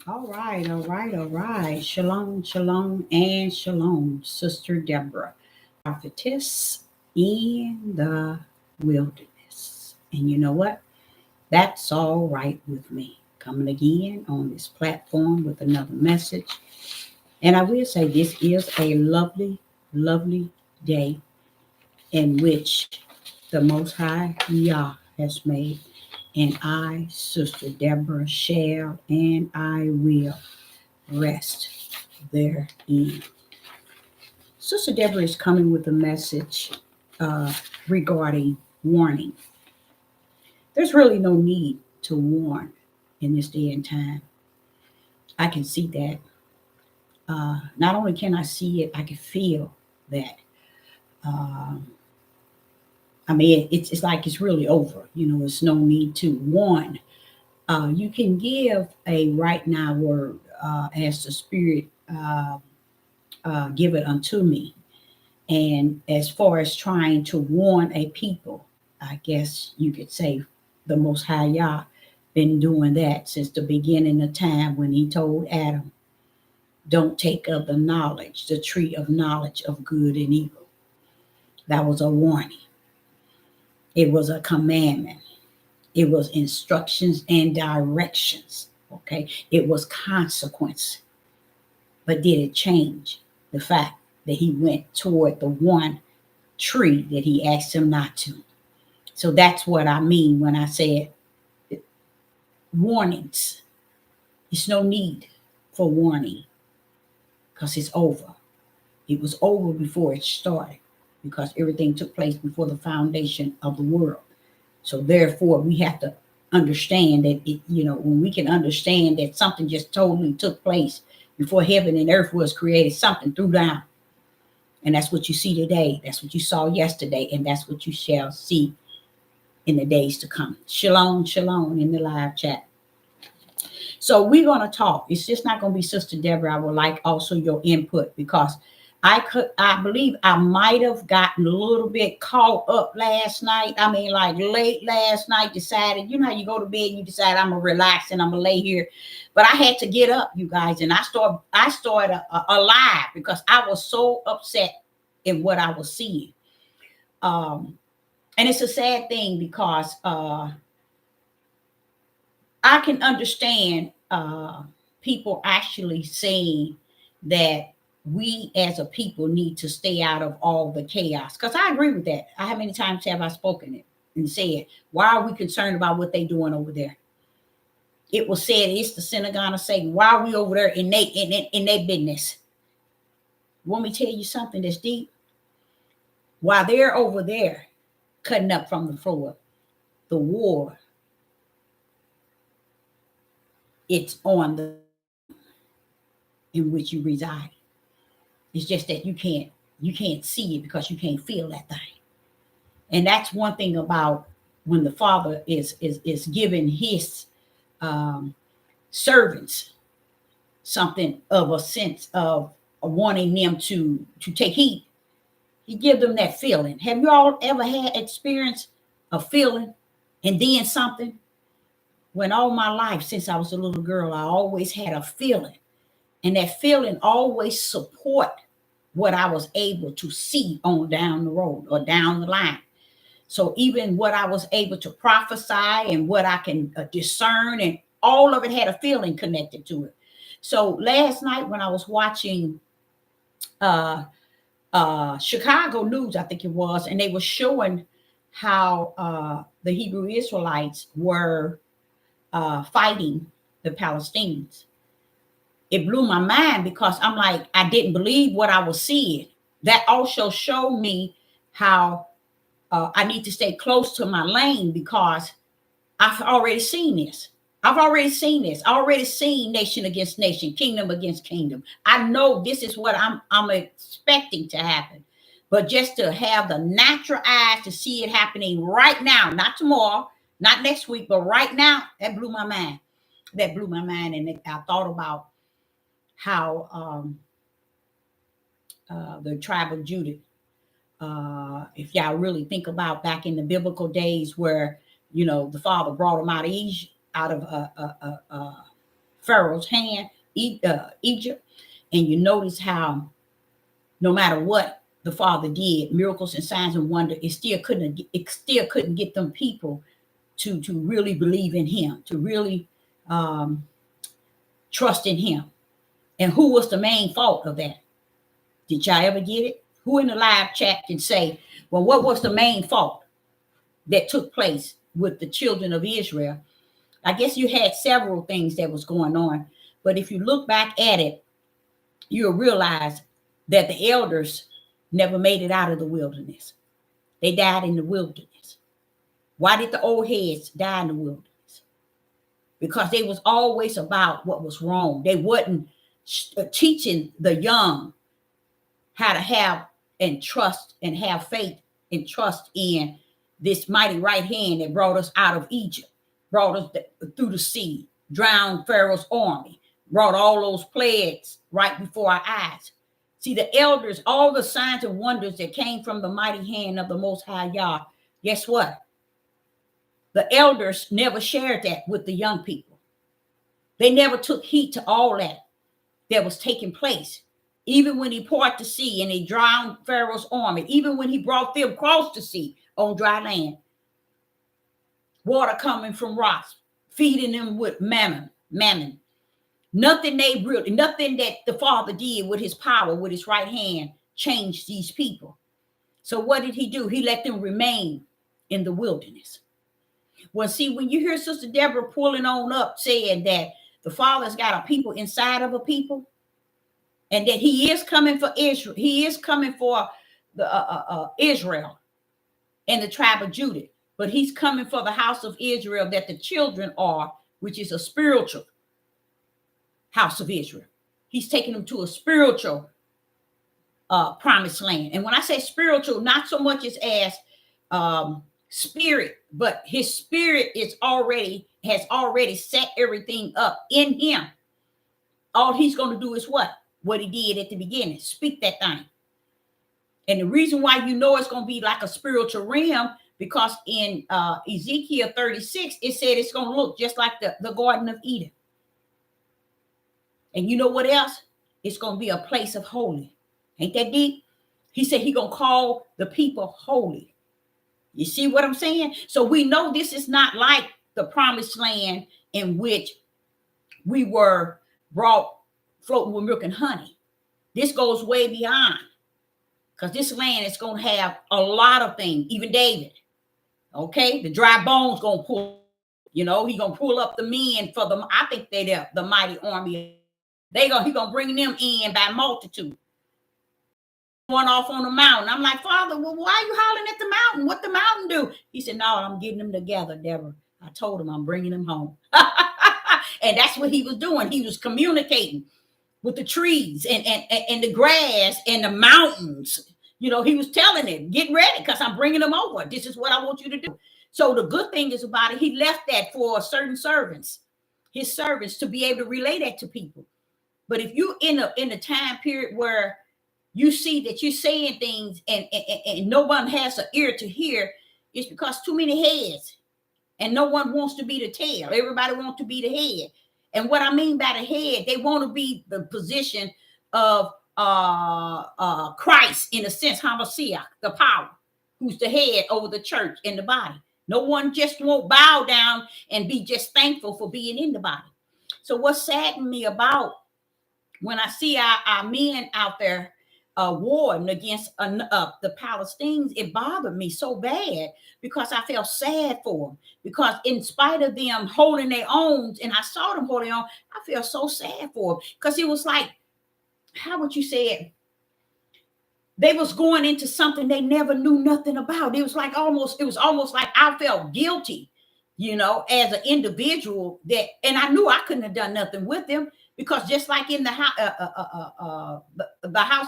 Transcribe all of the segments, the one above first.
All right, all right, all right. Shalom, shalom, and shalom, Sister Deborah, prophetess in the wilderness. And you know what? That's all right with me. Coming again on this platform with another message. And I will say this is a lovely, lovely day in which the Most High Yah has made. And I, Sister Deborah, shall and I will rest therein. Sister Deborah is coming with a message uh, regarding warning. There's really no need to warn in this day and time. I can see that. Not only can I see it, I can feel that. Um, I mean, it's like it's really over. You know, it's no need to warn. You can give a right now word as the Spirit give it unto me. And as far as trying to warn a people, I guess you could say the Most High Yah been doing that since the beginning of time when he told Adam, don't take of the knowledge, the tree of knowledge of good and evil. That was a warning. It was a commandment. It was instructions and directions. Okay. It was consequence. But did it change the fact that he went toward the one tree that he asked him not to? So that's what I mean when I said warnings. It's no need for warning because it's over. It was over before it started because everything took place before the foundation of the world. So therefore, we have to understand that when we can understand that something just totally took place before heaven and earth was created, something threw down. And that's what you see today. That's what you saw yesterday, and that's what you shall see in the days to come. Shalom, shalom in the live chat. So we're going to talk. It's just not going to be Sister Deborah. I would like also your input because I believe I might have gotten a little bit caught up last night. I mean, like late last night, decided, you know how you go to bed and you decide I'm going to relax and I'm going to lay here. But I had to get up, you guys, and I started a live because I was so upset in what I was seeing. And it's a sad thing because I can understand people actually saying that we as a people need to stay out of all the chaos. Because I agree with that. How many times have I spoken it and said, why are we concerned about what they doing over there? It was said it's the synagogue of Satan. Why are we over there in their business? Want me to tell you something that's deep? While they're over there cutting up from the floor, the war, it's on the in which you reside. It's just that you can't see it because you can't feel that thing. And that's one thing about when the Father is giving his um, servants something of a sense of wanting them to take heed. He give them that feeling. Have you all ever had experience a feeling and then something? When all my life since I was a little girl, I always had a feeling, and that feeling always support what I was able to see on down the road or down the line. So even what I was able to prophesy and what I can discern, and all of it had a feeling connected to it. So last night when I was watching uh, Chicago News, I think it was, and they were showing how the Hebrew Israelites were fighting the Palestinians. It blew my mind because I'm like, I didn't believe what I was seeing. That also showed me how I need to stay close to my lane because I've already seen this. I've already seen this. I already seen nation against nation, kingdom against kingdom. I know this is what I'm expecting to happen. But just to have the natural eyes to see it happening right now, not tomorrow, not next week, but right now, that blew my mind. That blew my mind. And I thought about how the tribe of Judah, if y'all really think about back in the biblical days where, the Father brought them out of Egypt, out of Pharaoh's hand, Egypt. And you notice how no matter what the Father did, miracles and signs and wonder, it still couldn't get them people to really believe in him, to really trust in him. And who was the main fault of that? Did y'all ever get it? Who in the live chat can say, well, what was the main fault that took place with the children of Israel? I guess you had several things that was going on, but if you look back at it, you'll realize that the elders never made it out of the wilderness. They died in the wilderness. Why did the old heads die in the wilderness? Because they was always about what was wrong. They wasn't teaching the young how to have and trust and have faith and trust in this mighty right hand that brought us out of Egypt, brought us through the sea, drowned Pharaoh's army, brought all those plagues right before our eyes. See, the elders, all the signs and wonders that came from the mighty hand of the Most High Yah, guess what? The elders never shared that with the young people. They never took heed to all that was taking place. Even when he parted the sea and he drowned Pharaoh's army, even when he brought them across the sea on dry land, water coming from rocks, feeding them with mammon. Nothing that the Father did with his power, with his right hand, changed these people. So what did he do? He let them remain in the wilderness. Well, see, when you hear Sister Deborah pulling on up saying that the Father's got a people inside of a people, and that he is coming for Israel, he is coming for the Israel and the tribe of Judah, but he's coming for the house of Israel that the children are, which is a spiritual house of Israel. He's taking them to a spiritual promised land. And when I say spiritual, not so much as spirit, but his spirit has already set everything up in him. All he's going to do is what he did at the beginning, speak that thing. And the reason why you know it's going to be like a spiritual realm, because in Ezekiel 36, it said it's going to look just like the Garden of Eden. And you know what else? It's going to be a place of holy. Ain't that deep? He said he's going to call the people holy. You see what I'm saying? So we know this is not like the promised land in which we were brought floating with milk and honey. This goes way beyond, because this land is going to have a lot of things, even David. Okay, the dry bones going to pull, he's going to pull up the men for them. I think they're the mighty army. He's going to bring them in by multitude. One off on the mountain. I'm like, Father, well, why are you hollering at the mountain? What the mountain do? He said, no, I'm getting them together, Deborah. I told him I'm bringing them home. And that's what he was doing. He was communicating with the trees and the grass and the mountains. He was telling it, get ready, because I'm bringing them over. This is what I want you to do. So the good thing is about it, he left that for certain servants, his servants, to be able to relay that to people. But if you in a time period where you see that you're saying things and no one has an ear to hear, it's because too many heads and no one wants to be the tail. Everybody wants to be the head. And what I mean by the head, they want to be the position of Christ, in a sense, Hamashiach, the power, who's the head over the church and the body. No one just won't bow down and be just thankful for being in the body. So what saddened me about when I see our men out there warring against the Palestinians, it bothered me so bad, because I felt sad for them. Because in spite of them holding their own, and I saw them holding on, I felt so sad for them, because it was like, how would you say it? They was going into something they never knew nothing about. It was almost like I felt guilty, as an individual, and I knew I couldn't have done nothing with them. Because just like in the house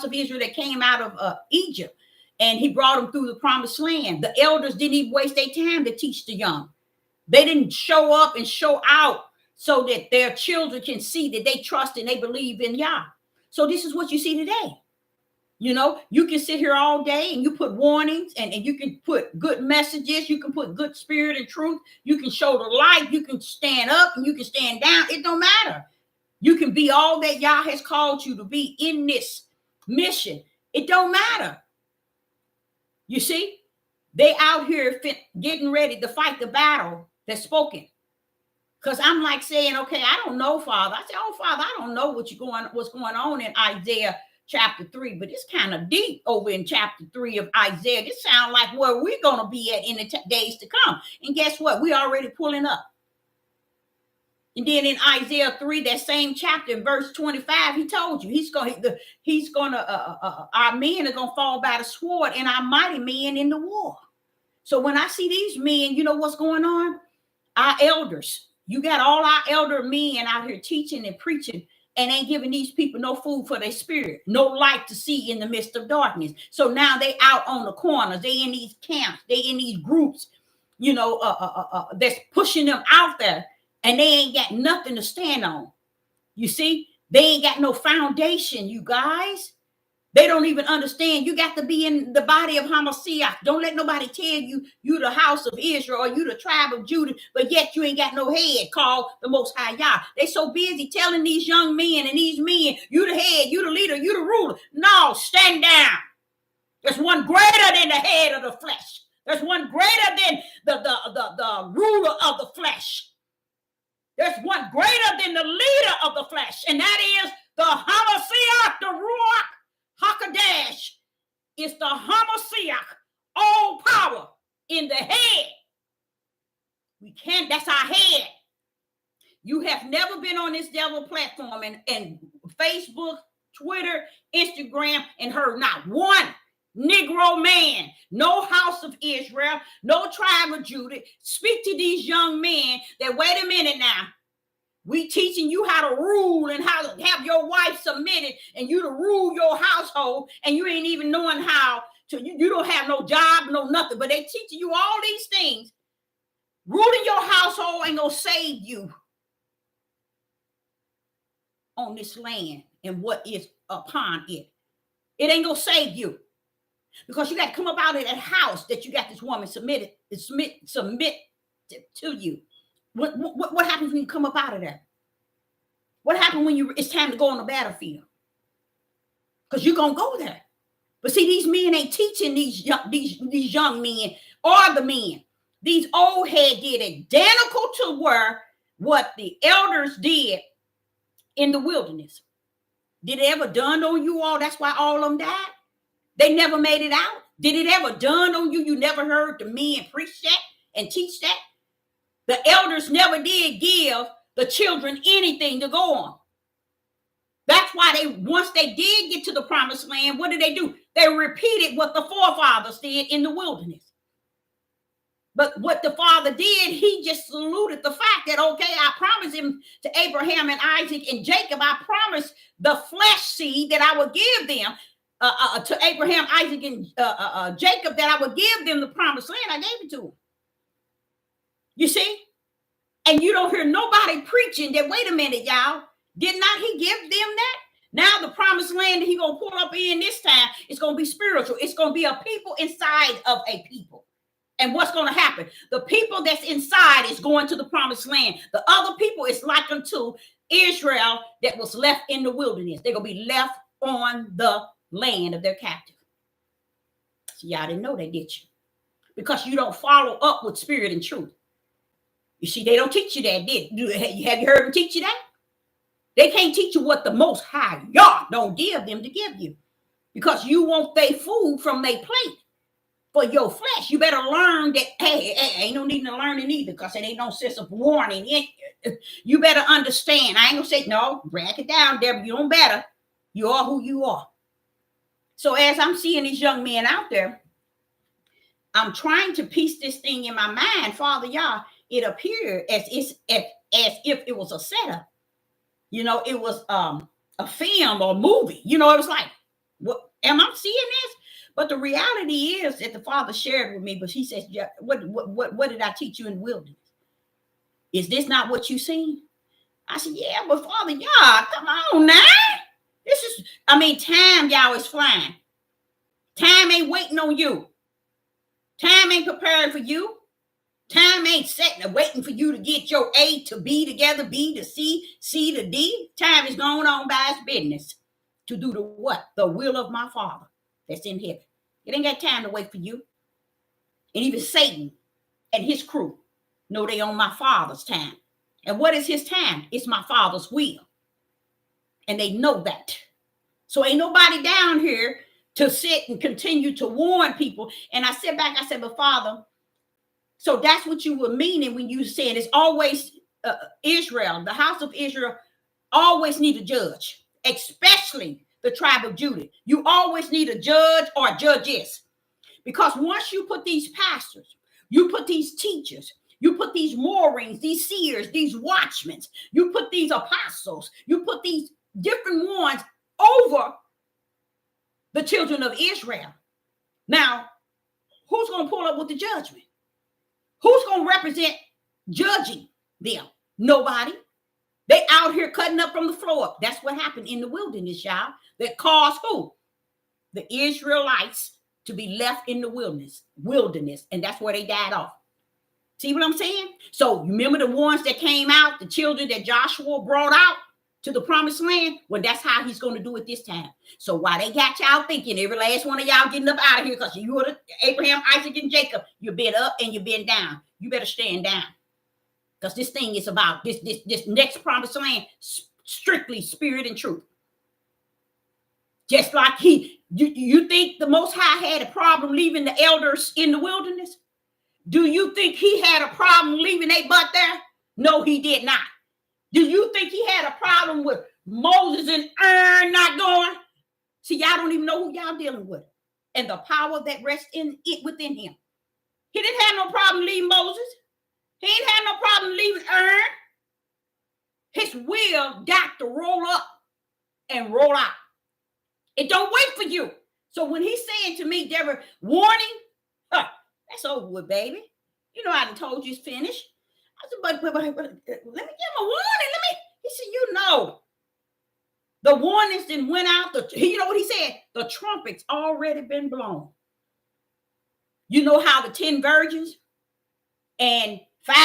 of Israel that came out of Egypt, and he brought them through the promised land, the elders didn't even waste their time to teach the young. They didn't show up and show out so that their children can see that they trust and they believe in Yah. So this is what you see today. You can sit here all day and you put warnings and you can put good messages. You can put good spirit and truth. You can show the light. You can stand up and you can stand down. It don't matter. You can be all that Yah has called you to be in this mission. It don't matter. You see, they out here getting ready to fight the battle that's spoken. Because I'm like saying, okay, I don't know, Father. I say, oh, Father, I don't know what's going on in Isaiah chapter 3, but it's kind of deep over in chapter 3 of Isaiah. This sounds like where we're going to be at in the days to come. And guess what? We're already pulling up. And then in Isaiah 3, that same chapter, in verse 25, he told you our men are going to fall by the sword and our mighty men in the war. So when I see these men, you know what's going on? Our elders, you got all our elder men out here teaching and preaching and ain't giving these people no food for their spirit, no light to see in the midst of darkness. So now they out on the corners, they in these camps, they in these groups, that's pushing them out there. And they ain't got nothing to stand on. You see, they ain't got no foundation, you guys. They don't even understand. You got to be in the body of Hamashiach. Don't let nobody tell you the house of Israel or you the tribe of Judah, but yet you ain't got no head called the Most High Yah. They so busy telling these young men and these men, you the head, you the leader, you the ruler. No, stand down. There's one greater than the head of the flesh. There's one greater than the ruler of the flesh. There's one greater than the leader of the flesh, and that is the Hamashiach, the Ruach HaKodesh. It's the Hamashiach, all power in the head. That's our head. You have never been on this devil platform and Facebook, Twitter, Instagram, and heard not one Negro man, no house of Israel, no tribe of Judah. Speak to these young men that, wait a minute now, we teaching you how to rule and how to have your wife submitted and you to rule your household, and you ain't even knowing how to, you don't have no job, no nothing, but they teaching you all these things. Ruling your household ain't gonna save you on this land and what is upon it. It ain't gonna save you. Because you got to come up out of that house that you got this woman submit to you. What happens when you come up out of there? What happens when it's time to go on the battlefield? Because you're gonna go there. But see, these men ain't teaching these young men or the men. These old heads did identical to what the elders did in the wilderness. Did it ever dawn on you all? That's why all of them died. They never made it out. Did it ever dawn on you? You never heard the men preach that and teach that? The elders never did give the children anything to go on. That's why once they did get to the promised land, what did they do? They repeated what the forefathers did in the wilderness. But what the father did, he just saluted the fact that, okay, I promised him to Abraham and Isaac and Jacob. I promised the flesh seed that I would give them. To Abraham, Isaac, and Jacob, that I would give them the promised land. I gave it to them. You see? And you don't hear nobody preaching that, wait a minute, y'all, did not he give them that? Now the promised land that he going to pull up in this time, it's going to be spiritual. It's going to be a people inside of a people. And what's going to happen? The people that's inside is going to the promised land. The other people is like unto Israel that was left in the wilderness. They're going to be left on the land of their captive. So y'all didn't know that, did you? Because you don't follow up with spirit and truth. You see, they don't teach you that, did you? Have you heard them teach you that? They can't teach you what the Most High Yah don't give them to give you, because you want their food from their plate for your flesh. You better learn that, hey, ain't no need to learn it either, because it ain't no sense of warning. You better understand. I ain't gonna say, no, drag it down, Deborah. You don't better. You are who you are. So as I'm seeing these young men out there, I'm trying to piece this thing in my mind. Father Yah, it appeared as if it was a setup. It was a film or movie. It was like, what am I seeing this? But the reality is that the Father shared with me, but he says, yeah, what did I teach you in the wilderness? Is this not what you seen? I said, yeah, but Father Yah, come on now. Time, y'all, is flying. Time ain't waiting on you. Time ain't preparing for you. Time ain't sitting there waiting for you to get your A to B together, B to C, C to D. Time is going on by its business to do the what? The will of my Father that's in heaven. It ain't got time to wait for you. And even Satan and his crew know they on my Father's time. And what is his time? It's my Father's will. And they know that. So ain't nobody down here to sit and continue to warn people. And I sit back, I said, but Father, so that's what you were meaning when you said it's always Israel, the house of Israel, always need a judge, especially the tribe of Judah. You always need a judge or judges. Because once you put these pastors, you put these teachers, you put these moorings, these seers, these watchmen, you put these apostles, you put these different ones over the children of Israel. Now, who's going to pull up with the judgment? Who's going to represent judging them? Nobody. They out here cutting up from the floor up. That's what happened in the wilderness, y'all. That caused who? The Israelites to be left in the wilderness. And that's where they died off. See what I'm saying? So you remember the ones that came out, the children that Joshua brought out to the promised land? Well, that's how he's going to do it this time. So while they got y'all thinking, every last one of y'all getting up out of here because you were Abraham, Isaac, and Jacob, you've been up and you've been down. You better stand down. Because this thing is about this next promised land, strictly spirit and truth. Just like you think the Most High had a problem leaving the elders in the wilderness? Do you think he had a problem leaving their butt there? No, he did not. Do you think he had a problem with Moses and Aaron not going? See, y'all don't even know who y'all dealing with. And the power that rests in it within him. He didn't have no problem leaving Moses. He ain't had no problem leaving Aaron. His will got to roll up and roll out. It don't wait for you. So when he's saying to me, Deborah, warning, that's over with, baby. You know, I done told you it's finished. I said, but let me give him a warning. He said, you know, the warnings then went out. You know what he said? The trumpet's already been blown. You know how the 10 virgins and 5,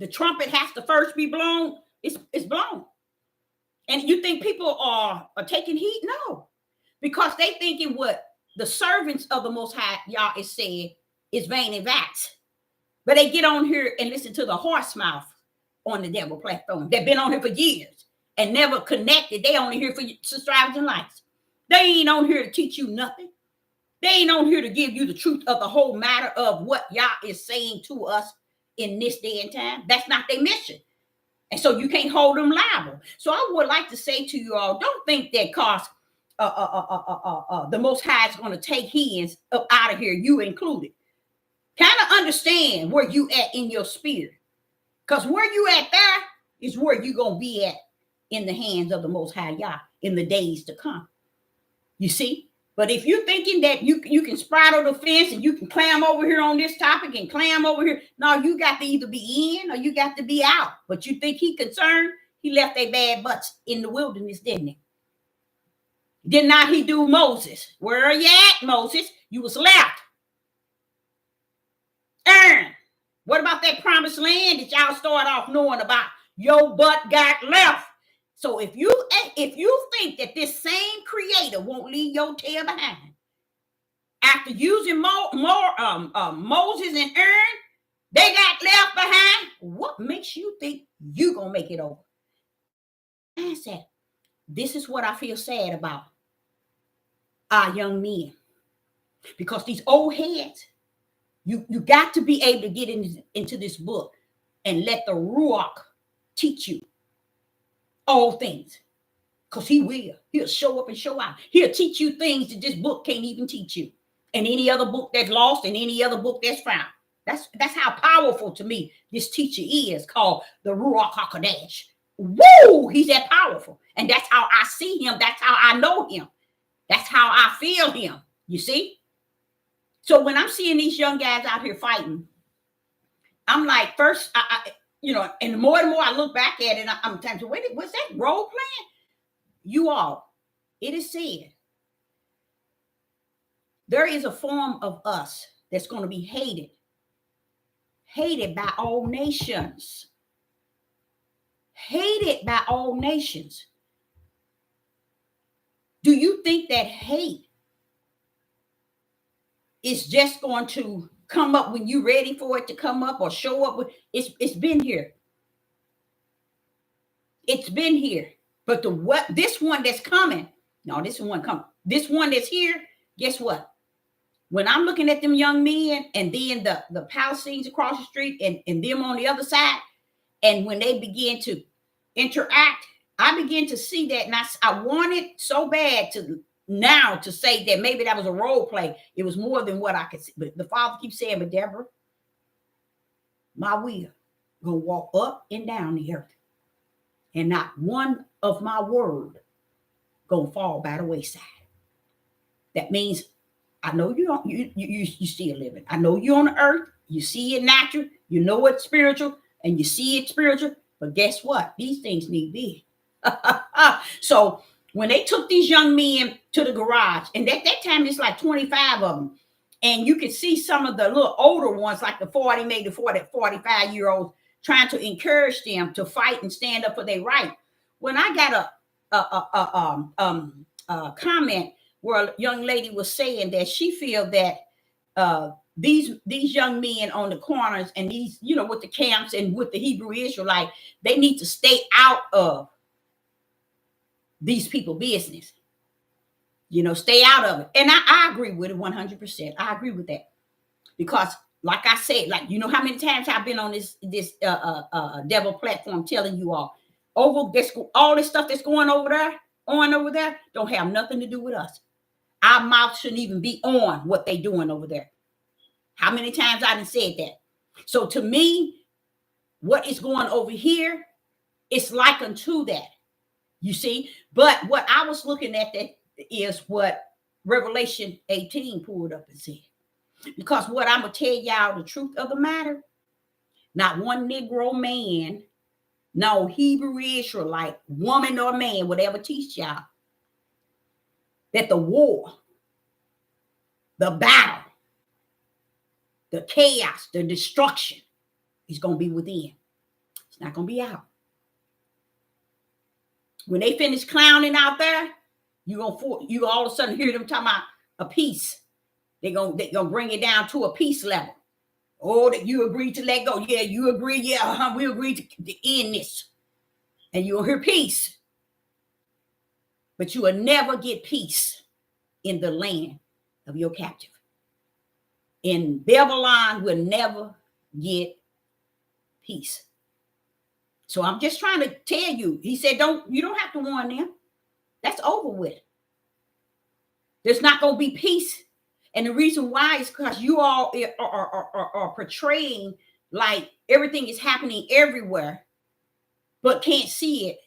the trumpet has to first be blown. It's blown. And you think people are taking heed? No. Because they thinking what the servants of the Most High, y'all, is saying is vain and vast. But they get on here and listen to the horse mouth on the devil platform. They've been on here for years and never connected. They only here for subscribers and likes. They ain't on here to teach you nothing. They ain't on here to give you the truth of the whole matter of what Yah is saying to us in this day and time. That's not their mission. And so you can't hold them liable. So I would like to say to you all, don't think that cause the Most High is going to take his up out of here, you included. Kind of understand where you at in your spirit. Because where you at there is where you're going to be at in the hands of the Most High Yah in the days to come. You see? But if you're thinking that you can spraddle the fence and you can clam over here on this topic and clam over here, no, you got to either be in or you got to be out. But you think he concerned? He left their bad butts in the wilderness, didn't he? Did not he do Moses? Where are you at, Moses? You was left. Aaron, what about that promised land that y'all started off knowing about? Your butt got left. So if you think that this same creator won't leave your tail behind, after using Moses and Aaron, they got left behind. What makes you think you gonna make it over? I said, this is what I feel sad about our young men, because these old heads, you got to be able to get into this book and let the Ruach teach you all things, because he'll show up and show out. He'll teach you things that this book can't even teach you, and any other book that's lost and any other book that's found. That's how powerful to me this teacher is, called the Ruach HaKodesh. Woo, he's that powerful. And that's how I see him. That's how I know him. That's how I feel him. You see? So when I'm seeing these young guys out here fighting, I'm like, first, and the more and more I look back at it, I'm tempted, wait, was that role playing? You all, it is said, there is a form of us that's going to be hated hated by all nations. Hated by all nations. Do you think that hate is just going to come up when you're ready for it to come up or show up? It's been here. It's been here. But this one that's coming, no, this one coming. This one that's here, guess what? When I'm looking at them young men and then the Palestinians across the street and them on the other side, and when they begin to interact, I begin to see that. And I wanted so bad to now to say that maybe that was a role play. It was more than what I could see. But the Father keeps saying, but Deborah, my will gonna walk up and down the earth. And not one of my word gonna fall by the wayside. That means I know you don't you still living. I know you're on the earth, you see it natural, you know it's spiritual, and you see it spiritual, but guess what? These things need be. So when they took these young men to the garage, and that time it's like 25 of them, and you can see some of the little older ones, like the 40, maybe 40, 45-year-olds, trying to encourage them to fight and stand up for their right. When I got a comment where a young lady was saying that she feel that these young men on the corners and these, with the camps and with the Hebrew Israelite, they need to stay out of these people business. Stay out of it. And I agree with it 100%. I agree with that. Because like I said, how many times I've been on this devil platform telling you all all this stuff that's going over there don't have nothing to do with us. Our mouth shouldn't even be on what they doing over there. How many times I done said that? So to me, what is going over here, it's like unto that. You see? But what I was looking at that is what Revelation 18 pulled up and said. Because what I'm going to tell y'all the truth of the matter, not one Negro man, no Hebrew Israelite, woman or man would ever teach y'all that the war, the battle, the chaos, the destruction is going to be within. It's not going to be out. When they finish clowning out there, you all of a sudden hear them talking about a peace. They're gonna bring it down to a peace level. Oh, that you agreed to let go. Yeah, you agree. Yeah, we agreed to end this. And you'll hear peace. But you will never get peace in the land of your captive. In Babylon will never get peace. So I'm just trying to tell you. He said, you don't have to warn them. That's over with. There's not going to be peace. And the reason why is because you all are portraying like everything is happening everywhere, but can't see it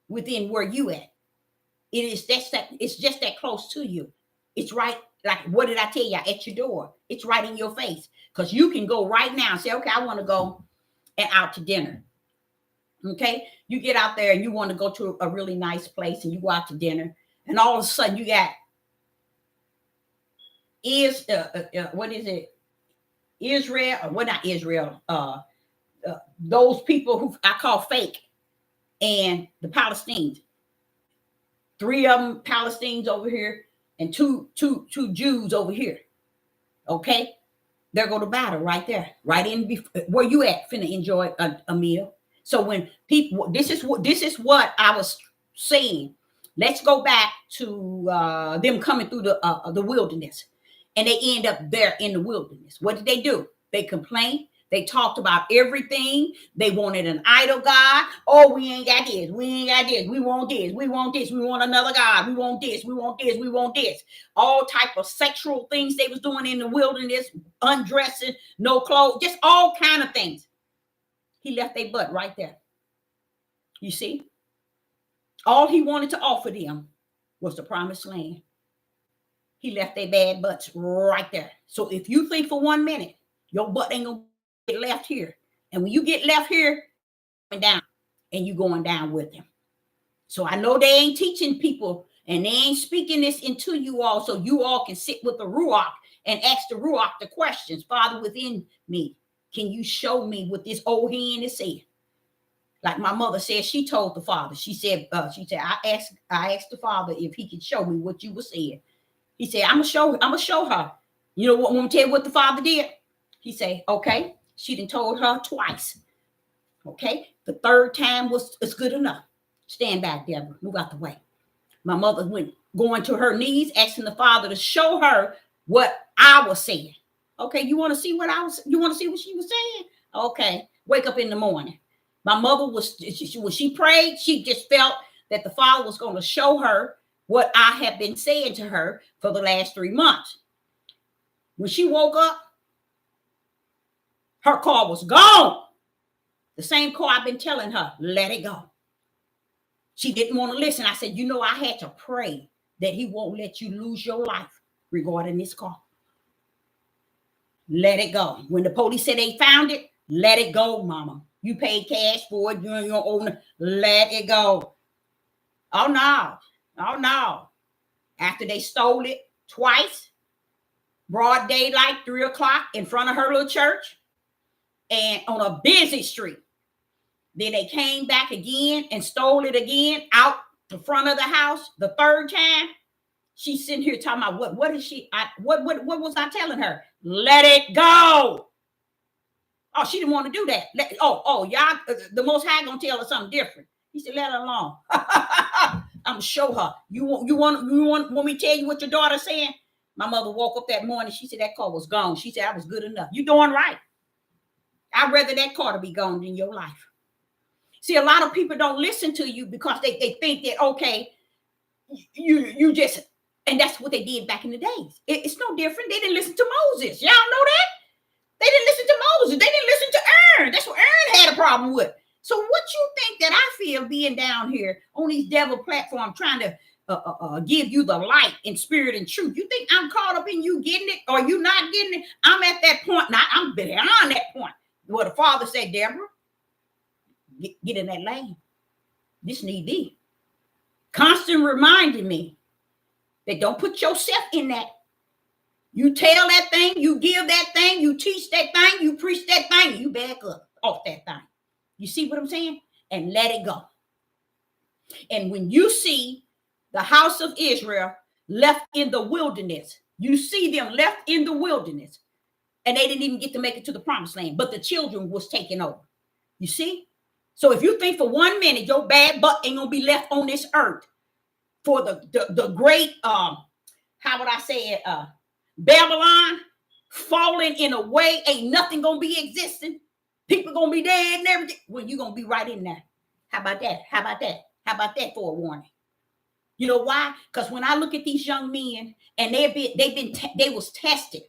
within where you at. It's just that close to you. It's right. Like, what did I tell you? At your door. It's right in your face. Because you can go right now and say, okay, I want to go out to dinner. Okay. You get out there and you want to go to a really nice place and you go out to dinner. And all of a sudden you got what is it? Israel, well, not Israel. Those people who I call fake, and the Palestinians. 3 of them Palestinians over here, and two Jews over here. Okay, they're going to battle right there, right in where you at, finna enjoy a meal. So when people, this is what I was saying. Let's go back to them coming through the wilderness. And they end up there in the wilderness. What did they do? They complained. They talked about everything. They wanted an idol god. Oh, we ain't got this. We ain't got this. We want this. We want this. We want another god. We want this. We want this. We want this. All type of sexual things they was doing in the wilderness, undressing, no clothes, just all kind of things. He left their butt right there. You see? All he wanted to offer them was the promised land. He left their bad butts right there. So if you think for 1 minute, your butt ain't going to get left here. And when you get left here, going down, and you going down with them. So I know they ain't teaching people and they ain't speaking this into you all so you all can sit with the Ruach and ask the Ruach the questions. Father, within me, Can you show me what this old hen is saying? Like my mother said, she told the father. She said, I asked the father if he could show me what you were saying. He said, I'm gonna show her. You know what? Want me to tell you what the father did? He said, okay. She done told her twice. Okay. The third time was good enough. Stand back, Deborah. Move out the way. My mother went going to her knees, asking the father to show her what I was saying. Okay, you want to see what you want to see what she was saying? Okay, wake up in the morning. My mother when she prayed, she just felt that the father was going to show her what I had been saying to her for the last 3 months. When she woke up, her car was gone. The same car I've been telling her, let it go. She didn't want to listen. I said, I had to pray that he won't let you lose your life regarding this car. Let it go. When the police said they found it, let it go, mama. You paid cash for it. You're your own. Let it go. Oh, no. Oh, no. After they stole it twice, broad daylight, 3 o'clock in front of her little church and on a busy street. Then they came back again and stole it again out the front of the house the third time. She's sitting here talking about what is she? What was I telling her? Let it go. Oh, she didn't want to do that. Y'all, the Most High gonna tell her something different. He said, let her alone. I'm gonna show her. You want me to tell you what your daughter's saying? My mother woke up that morning. She said that car was gone. She said I was good enough. You doing right. I'd rather that car to be gone than your life. See, a lot of people don't listen to you because they think that, okay, you just, and that's what they did back in the days. It's no different. They didn't listen to Moses. Y'all know that? They didn't listen to Moses. They didn't listen to Aaron. That's what Aaron had a problem with. So what you think that I feel being down here on these devil platforms trying to give you the light and spirit and truth? You think I'm caught up in you getting it or you not getting it? I'm at that point. Now I'm beyond that point where the father said, Deborah, get in that lane. This need thee. Constant reminding me that don't put yourself in that. You tell that thing, you give that thing, you teach that thing, you preach that thing, you back up off that thing. You see what I'm saying? And let it go. And when you see the house of Israel left in the wilderness, you see them left in the wilderness, and they didn't even get to make it to the promised land, but the children was taken over. You see? So if you think for 1 minute your bad butt ain't gonna be left on this earth for the great how would I say it, Babylon falling in a way ain't nothing gonna be existing. People gonna be dead and everything. Well, you're gonna be right in there. How about that? How about that? How about that for a warning? You know why? Because when I look at these young men and they was tested.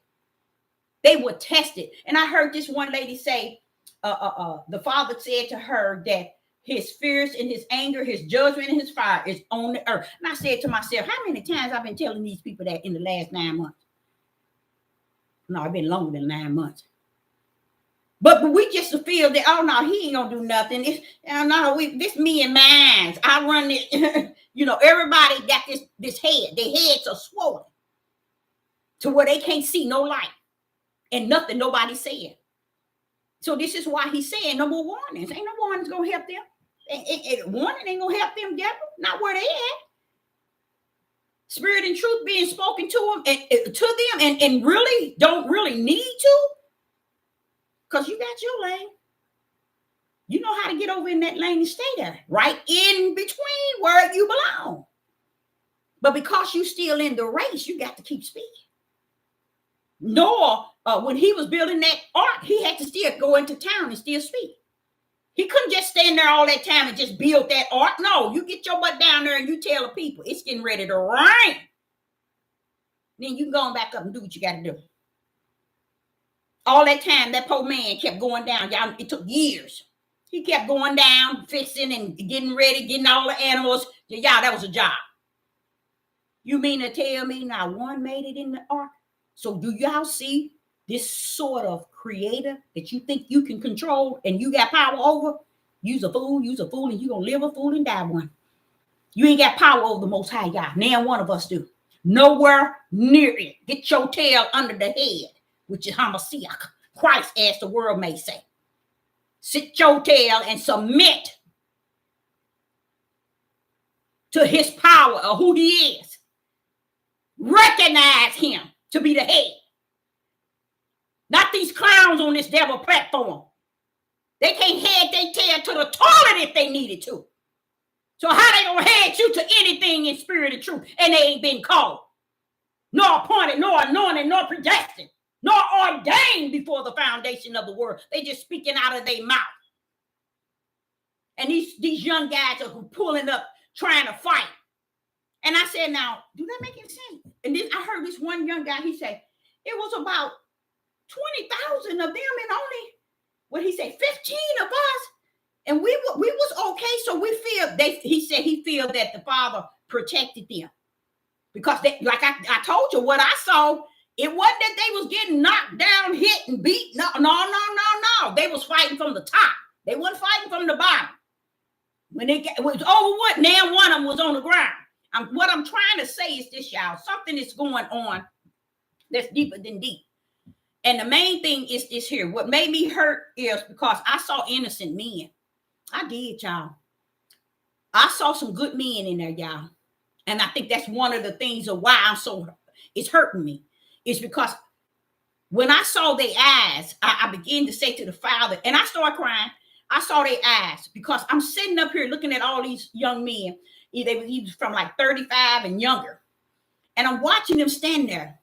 They were tested. And I heard this one lady say, the father said to her that his fears and his anger, his judgment and his fire is on the earth. And I said to myself, how many times I've been telling these people that in the last 9 months? No, it's been longer than 9 months. But we just feel that, oh no, he ain't gonna do nothing. This me and mine. I run it. Everybody got this head. Their heads are swollen to where they can't see no light and nothing nobody said. So this is why he's saying no more warnings. Ain't no warnings gonna help them. Warning ain't gonna help them, Deborah. Not where they at. Spirit and truth being spoken to them and really don't really need to, because you got your lane. You know how to get over in that lane and stay there, right in between where you belong. But because you still in the race, you got to keep speaking. Noah, when he was building that ark, he had to still go into town and still speak. He couldn't just stand there all that time and just build that ark. No, you get your butt down there and you tell the people it's getting ready to rain. Then you can go back up and do what you got to do. All that time, that poor man kept going down. Y'all, it took years. He kept going down, fixing and getting ready, getting all the animals. Y'all, that was a job. You mean to tell me not one made it in the ark? So do y'all see this sort of creator that you think you can control and you got power over? You's a fool, and you're going to live a fool and die one. You ain't got power over the Most High God. Now one of us do. Nowhere near it. Get your tail under the head, which is Hamashiach. Christ, as the world may say. Sit your tail and submit to his power of who he is. Recognize him to be the head. Not these clowns on this devil platform. They can't head their tail to the toilet if they needed to. So how they gonna head you to anything in spirit and truth, and they ain't been called, nor appointed, nor anointed, nor predestined, nor ordained before the foundation of the world? They just speaking out of their mouth. And these young guys are pulling up, trying to fight. And I said, now, do that make any sense? And then I heard this one young guy, he said, it was about 20,000 of them, and only, what he said, 15 of us. And we was okay. So we feel, he said he feel that the Father protected them. Because they, like I told you, what I saw, it wasn't that they was getting knocked down, hit, and beat. No. They was fighting from the top. They wasn't fighting from the bottom. When it was over, what now? One of them was on the ground. What I'm trying to say is this, y'all. Something is going on that's deeper than deep. And the main thing is this here. What made me hurt is because I saw innocent men. I did, y'all. I saw some good men in there, y'all. And I think that's one of the things of why it's hurting me. It's because when I saw their eyes, I began to say to the Father, and I started crying. I saw their eyes because I'm sitting up here looking at all these young men. He was from like 35 and younger. And I'm watching them stand there.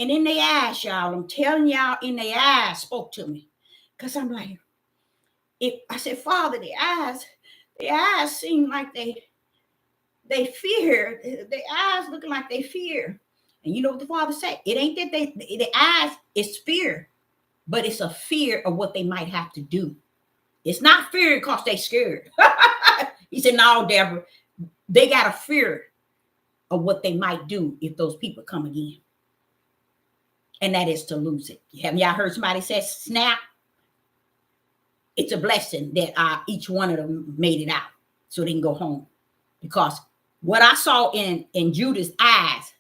And in their eyes, y'all, I'm telling y'all, in their eyes spoke to me. Because I'm like, I said, Father, the eyes seem like they fear. The eyes looking like they fear. And you know what the Father said? It ain't that the eyes is fear, but it's a fear of what they might have to do. It's not fear because they scared. He said, no, Deborah, they got a fear of what they might do if those people come again. And that is to lose it. Have y'all heard somebody say snap? It's a blessing that each one of them made it out so they can go home. Because what I saw in Judah's eyes,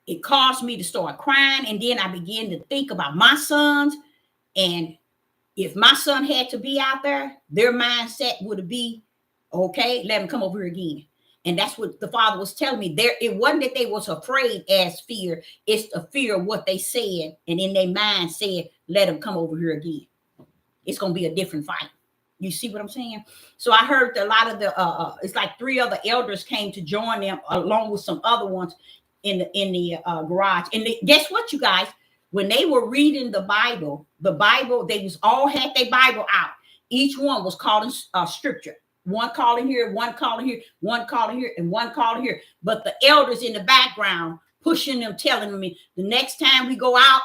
it caused me to start crying. And then I began to think about my sons. And if my son had to be out there, their mindset would be, okay, let him come over here again. And that's what the Father was telling me. It wasn't that they was afraid as fear. It's the fear of what they said. And in their mind said, let him come over here again. It's going to be a different fight. You see what I'm saying? So I heard that a lot of the, it's like 3 other elders came to join them along with some other ones in the garage. And guess what, you guys? When they were reading the Bible, they was all had their Bible out. Each one was calling scripture. One calling here, one calling here, one calling here, and one calling here. But the elders in the background pushing them, telling me, the next time we go out,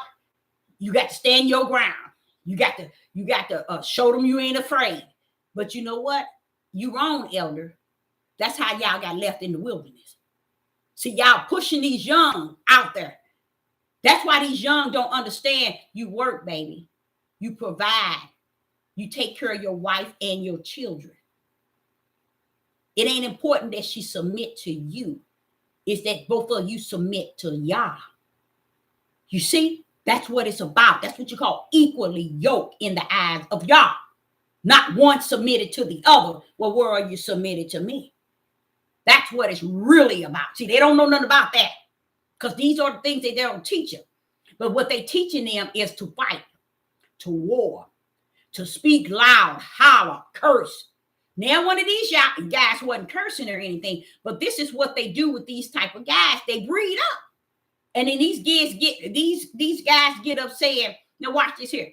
you got to stand your ground. You got to show them you ain't afraid. But you know what? You wrong, elder. That's how y'all got left in the wilderness. See, y'all pushing these young out there. That's why these young don't understand. You work, baby. You provide. You take care of your wife and your children. It ain't important that she submit to you. It's that both of you submit to Yah. You see? That's what it's about. That's what you call equally yoked in the eyes of Yah. Not one submitted to the other. Well, where are you submitted to me? That's what it's really about. See, they don't know nothing about that. Because these are the things that they don't teach them. But what they teaching them is to fight, to war, to speak loud, holler, curse. Now, one of these guys wasn't cursing or anything, but this is what they do with these type of guys. They breed up. And then these guys get up saying, now watch this here.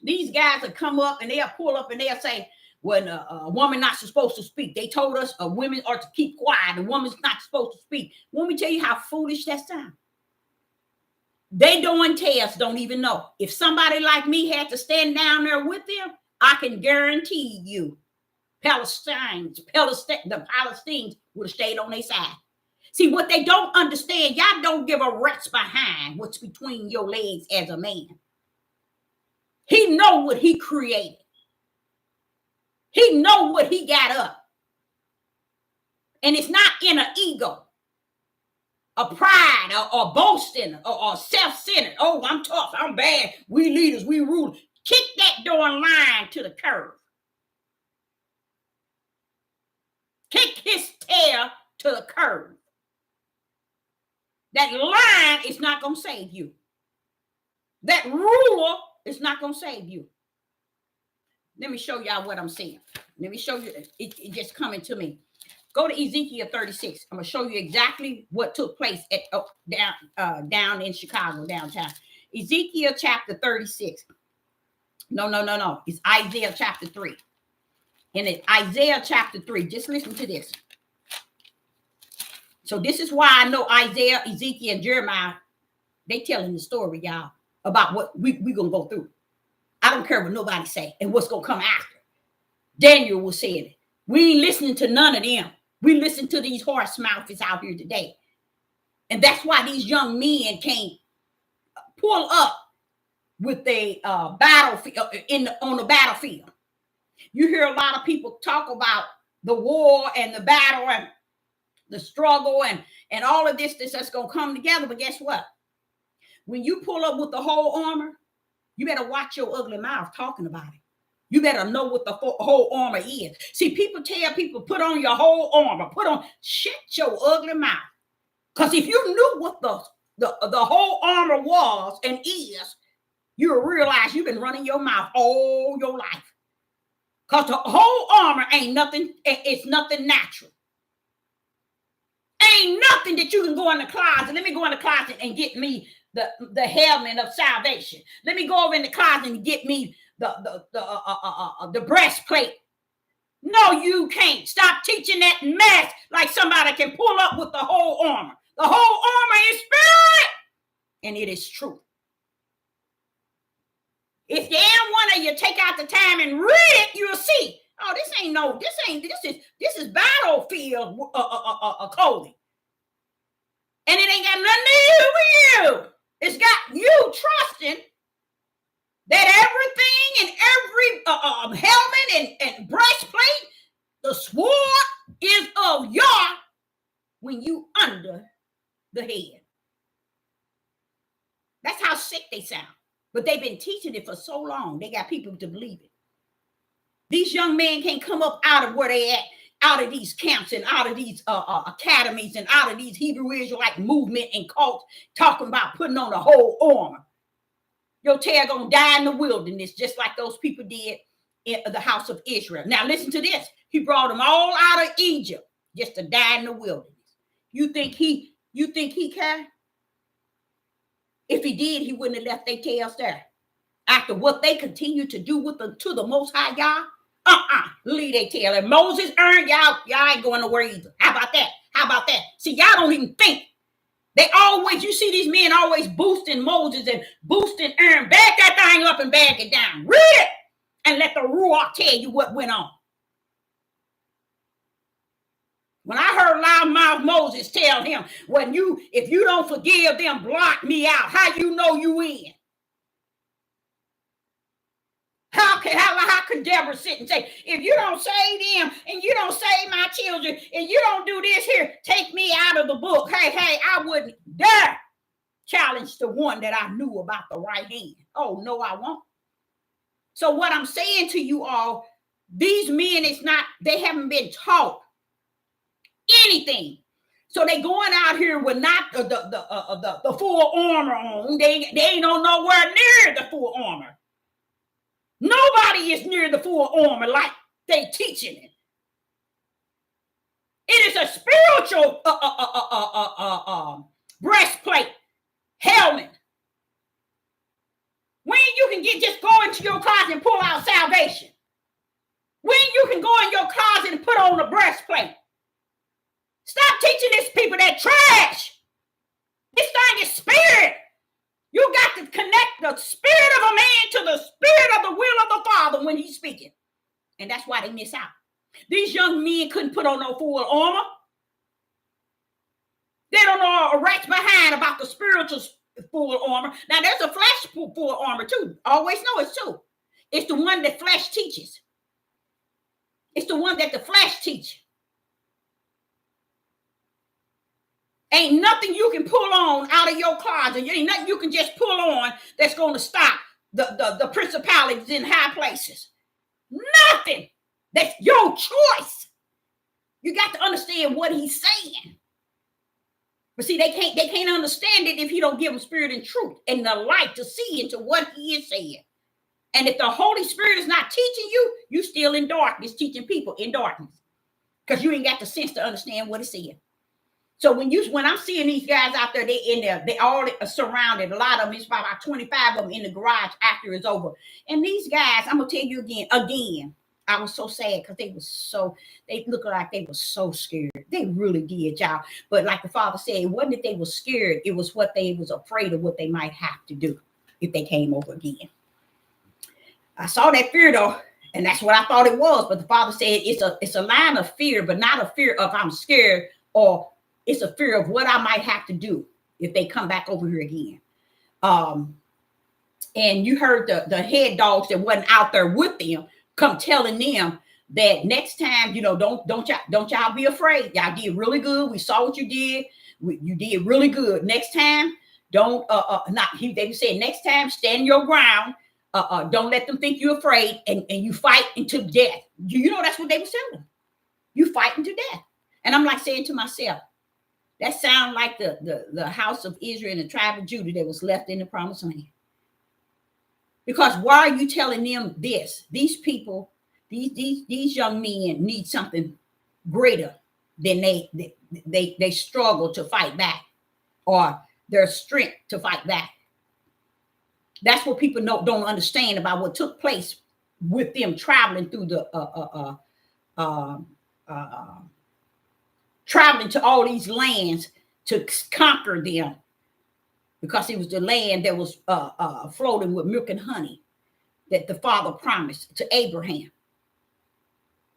These guys will come up and they'll pull up and they'll say, when a woman not supposed to speak. They told us women are to keep quiet. A woman's not supposed to speak. Want me to tell you how foolish that sounds? They doing tests, don't even know. If somebody like me had to stand down there with them, I can guarantee you the Palestinians would have stayed on their side. See, what they don't understand, y'all don't give a rat's behind what's between your legs as a man. He know what he created. He know what he got up. And it's not in an ego. pride or boasting or self-centered. Oh, I'm tough, I'm bad, we leaders, we rule. Kick that door line to the curb. Kick his tail to the curb. That line is not going to save you. That ruler is not going to save you. Let me show y'all what I'm saying. Let me show you. It just coming to me. Go to Ezekiel 36. I'm going to show you exactly what took place at down in Chicago, downtown. Ezekiel chapter 36. No. It's Isaiah chapter 3. And it's Isaiah chapter 3. Just listen to this. So this is why I know Isaiah, Ezekiel, and Jeremiah, they telling the story, y'all, about what we going to go through. I don't care what nobody say and what's going to come after. Daniel was saying it. We ain't listening to none of them. We listen to these horse mouths out here today. And that's why these young men can't pull up with a battlefield on the battlefield. You hear a lot of people talk about the war and the battle and the struggle and all of this that's going to come together. But guess what? When you pull up with the whole armor, you better watch your ugly mouth talking about it. You better know what the whole armor is. See, people tell people, put on your whole armor. Shut your ugly mouth. Because if you knew what the whole armor was and is, you'll realize you've been running your mouth all your life. Because the whole armor ain't nothing, it's nothing natural. Ain't nothing that you can go in the closet. Let me go in the closet and get me the helmet of salvation. Let me go over in the closet and get me the breastplate. No, you can't. Stop teaching that mess like somebody can pull up with the whole armor. The whole armor is spirit, and it is truth. If you ain't one of you take out the time and read it, you'll see. Oh, this is battlefield clothing. And it ain't got nothing to do with you. It's got you trusting that everything and every helmet and breastplate, the sword is of Yah when you under the head. That's how sick they sound. But they've been teaching it for so long, they got people to believe it. These young men can't come up out of where they at, out of these camps and out of these academies and out of these Hebrew Israelite movement and cults talking about putting on the whole armor. Your tail gonna die in the wilderness, just like those people did in the house of Israel. Now listen to this. He brought them all out of Egypt just to die in the wilderness. You think he can? If he did, he wouldn't have left their tails there. After what they continue to do to the Most High Yah, leave their tail. And Moses earned y'all ain't going nowhere either. How about that? See, y'all don't even think. You see these men always boosting Moses and boosting Aaron. Back that thing up and back it down. Read it and let the Ruach tell you what went on. When I heard loudmouth Moses tell him, if you don't forgive them, block me out. How you know you in? How could Deborah sit and say, if you don't save them and you don't save my children and you don't do this here, take me out of the book. Hey, I wouldn't dare challenge the one that I knew about the right hand. Oh, no, I won't. So what I'm saying to you all, these men, they haven't been taught anything. So they going out here with not the full armor on. They ain't on nowhere near the full armor. Nobody is near the full armor like they teaching it. It is a spiritual breastplate, helmet. When you can just go into your closet and pull out salvation. When you can go in your closet and put on a breastplate. Stop teaching these people that trash. This thing is spirit. You got to connect the spirit of a man to the spirit of the will of the Father when he's speaking. And that's why they miss out. These young men couldn't put on no full armor. They don't know a rat's behind about the spiritual full armor. Now, there's a flesh full armor too. Always know it's too. It's the one that flesh teaches. It's the one that the flesh teaches. Ain't nothing you can pull on out of your closet. Ain't nothing you can just pull on that's going to stop the principalities in high places. Nothing. That's your choice. You got to understand what he's saying. But see, they can't understand it if you don't give them spirit and truth and the light to see into what he is saying. And if the Holy Spirit is not teaching you, you still in darkness, teaching people in darkness. Because you ain't got the sense to understand what it's saying. So when I'm seeing these guys out there, they in there, they all are surrounded. A lot of them, it's about 25 of them in the garage after it's over. And these guys, I'm gonna tell you again, I was so sad because they looked like they were so scared. They really did, y'all. But like the father said, it wasn't that they were scared, it was what they was afraid of what they might have to do if they came over again. I saw that fear though, and that's what I thought it was. But the father said it's a line of fear, but not a fear of I'm scared, or it's a fear of what I might have to do if they come back over here again. And you heard the head dogs that wasn't out there with them come telling them that next time, don't y'all be afraid. Y'all did really good. We saw what you did. You did really good. Next time, they said next time, stand your ground. Don't let them think you're afraid, and you fight into death. That's what they were saying. You fighting to death. And I'm like saying to myself, that sound like the house of Israel and the tribe of Judah that was left in the promised land. Because why are you telling them this? These people, these young men need something greater than they struggle to fight back, or their strength to fight back. That's what people don't understand about what took place with them traveling through traveling to all these lands to conquer them, because it was the land that was floating with milk and honey that the father promised to Abraham.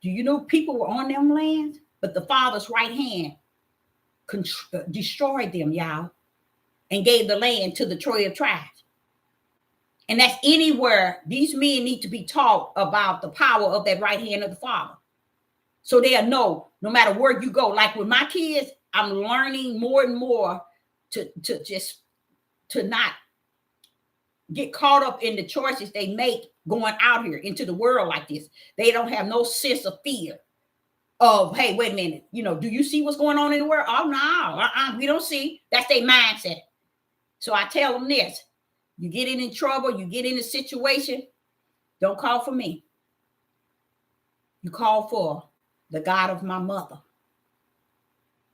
Do you know people were on them lands, but the father's right hand destroyed them, y'all, and gave the land to the 12 tribes. And that's anywhere these men need to be taught about the power of that right hand of the father. So they'll know no matter where you go. Like with my kids, I'm learning more and more to not get caught up in the choices they make going out here into the world like this. They don't have no sense of fear of, hey, wait a minute, do you see what's going on in the world? Oh, no, we don't see. That's their mindset. So I tell them this: you get in trouble, you get in a situation, don't call for me. You call for the God of my mother,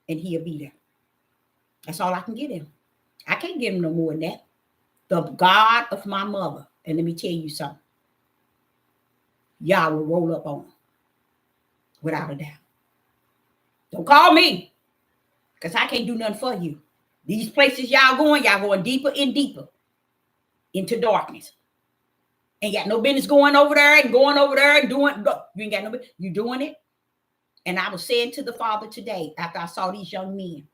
and he'll be there. That's all I can get him. I can't give him no more than that. The God of my mother. And let me tell you something. Y'all will roll up on him without a doubt. Don't call me, because I can't do nothing for you. These places y'all going deeper and deeper into darkness. Ain't got no business going over there and doing. You ain't got no business. You doing it. And I was saying to the father today, after I saw these young men,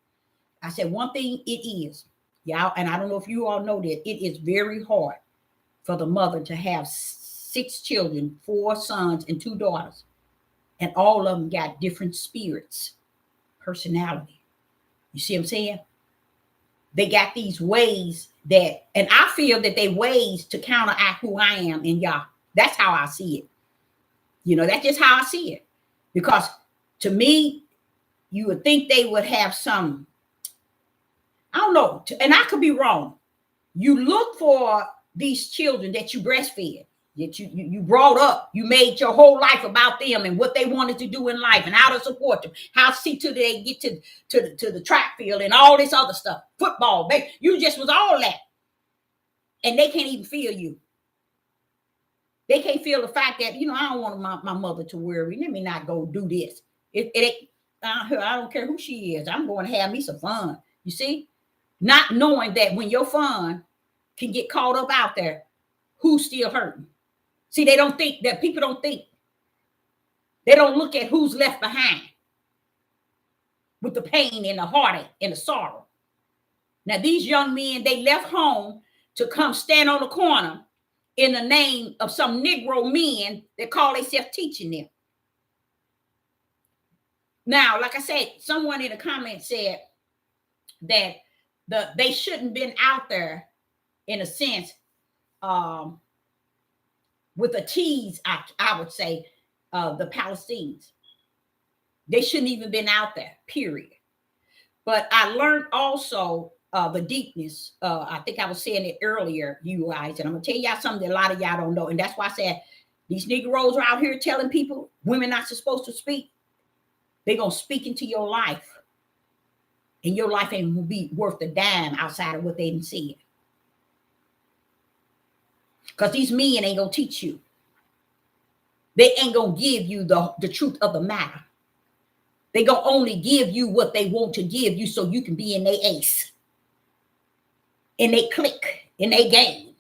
I said, one thing it is, y'all, and I don't know if you all know that, it is very hard for the mother to have 6 children, 4 sons and 2 daughters. And all of them got different spirits, personality. You see what I'm saying? They got these ways that, and I feel that they ways to counteract who I am in y'all. That's how I see it. That's just how I see it. Because to me, you would think they would have some, I don't know, and I could be wrong. You look for these children that you breastfed, that you brought up, you made your whole life about them and what they wanted to do in life and how to support them, how to see till they get to the track field and all this other stuff, football, you just was all that. And they can't even feel you. They can't feel the fact that, I don't want my mother to worry. Let me not go do this. I don't care who she is. I'm going to have me some fun. You see? Not knowing that when your fun can get caught up out there, who's still hurting? See, they don't think that people don't think. They don't look at who's left behind with the pain and the heartache and the sorrow. Now, these young men, they left home to come stand on the corner in the name of some Negro men that call themselves teaching them. Now, like I said, someone in the comments said, that they shouldn't been out there in a sense, with a tease, I would say, the Palestinians. They shouldn't even been out there, period. But I learned also the deepness. I think I was saying it earlier, you guys, and I'm gonna tell y'all something that a lot of y'all don't know. And that's why I said these Negroes are out here telling people women not supposed to speak. They're gonna speak into your life. And your life ain't gonna be worth a dime outside of what they didn't see. Because these men ain't gonna teach you. They ain't gonna give you the truth of the matter. They gonna only give you what they want to give you so you can be in their ace, in their clique, in their game,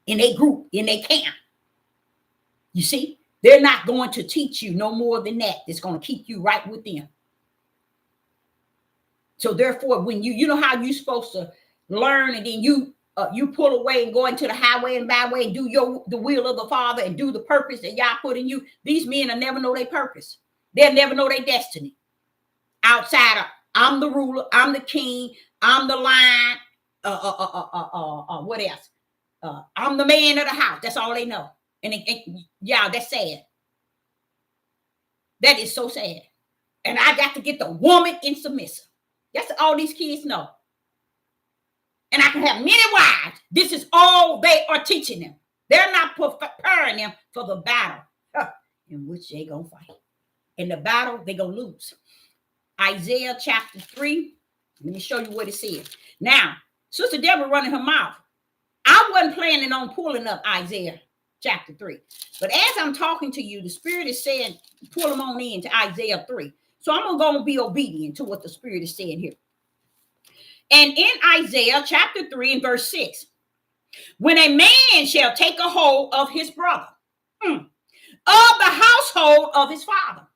in their group, in their camp. You see, they're not going to teach you no more than that. It's going to keep you right with them. So therefore, when you know how you're supposed to learn, and then you pull away and go into the highway and byway and do the will of the Father and do the purpose that y'all put in you. These men will never know their purpose. They'll never know their destiny. Outside of, I'm the ruler, I'm the king, I'm the lion, what else? I'm the man of the house. That's all they know. And yeah, that's sad. That is so sad. And I got to get the woman in submissive. That's all these kids know. And I can have many wives. This is all they are teaching them. They're not preparing them for the battle in which they're going to fight. In the battle, they're going to lose. Isaiah chapter 3. Let me show you what it says. Now, Sister Deborah running her mouth. I wasn't planning on pulling up Isaiah chapter 3. But as I'm talking to you, the Spirit is saying, pull them on into Isaiah 3. So I'm going to be obedient to what the Spirit is saying here. And in Isaiah chapter 3 and verse 6, when a man shall take a hold of his brother, of the household of his father,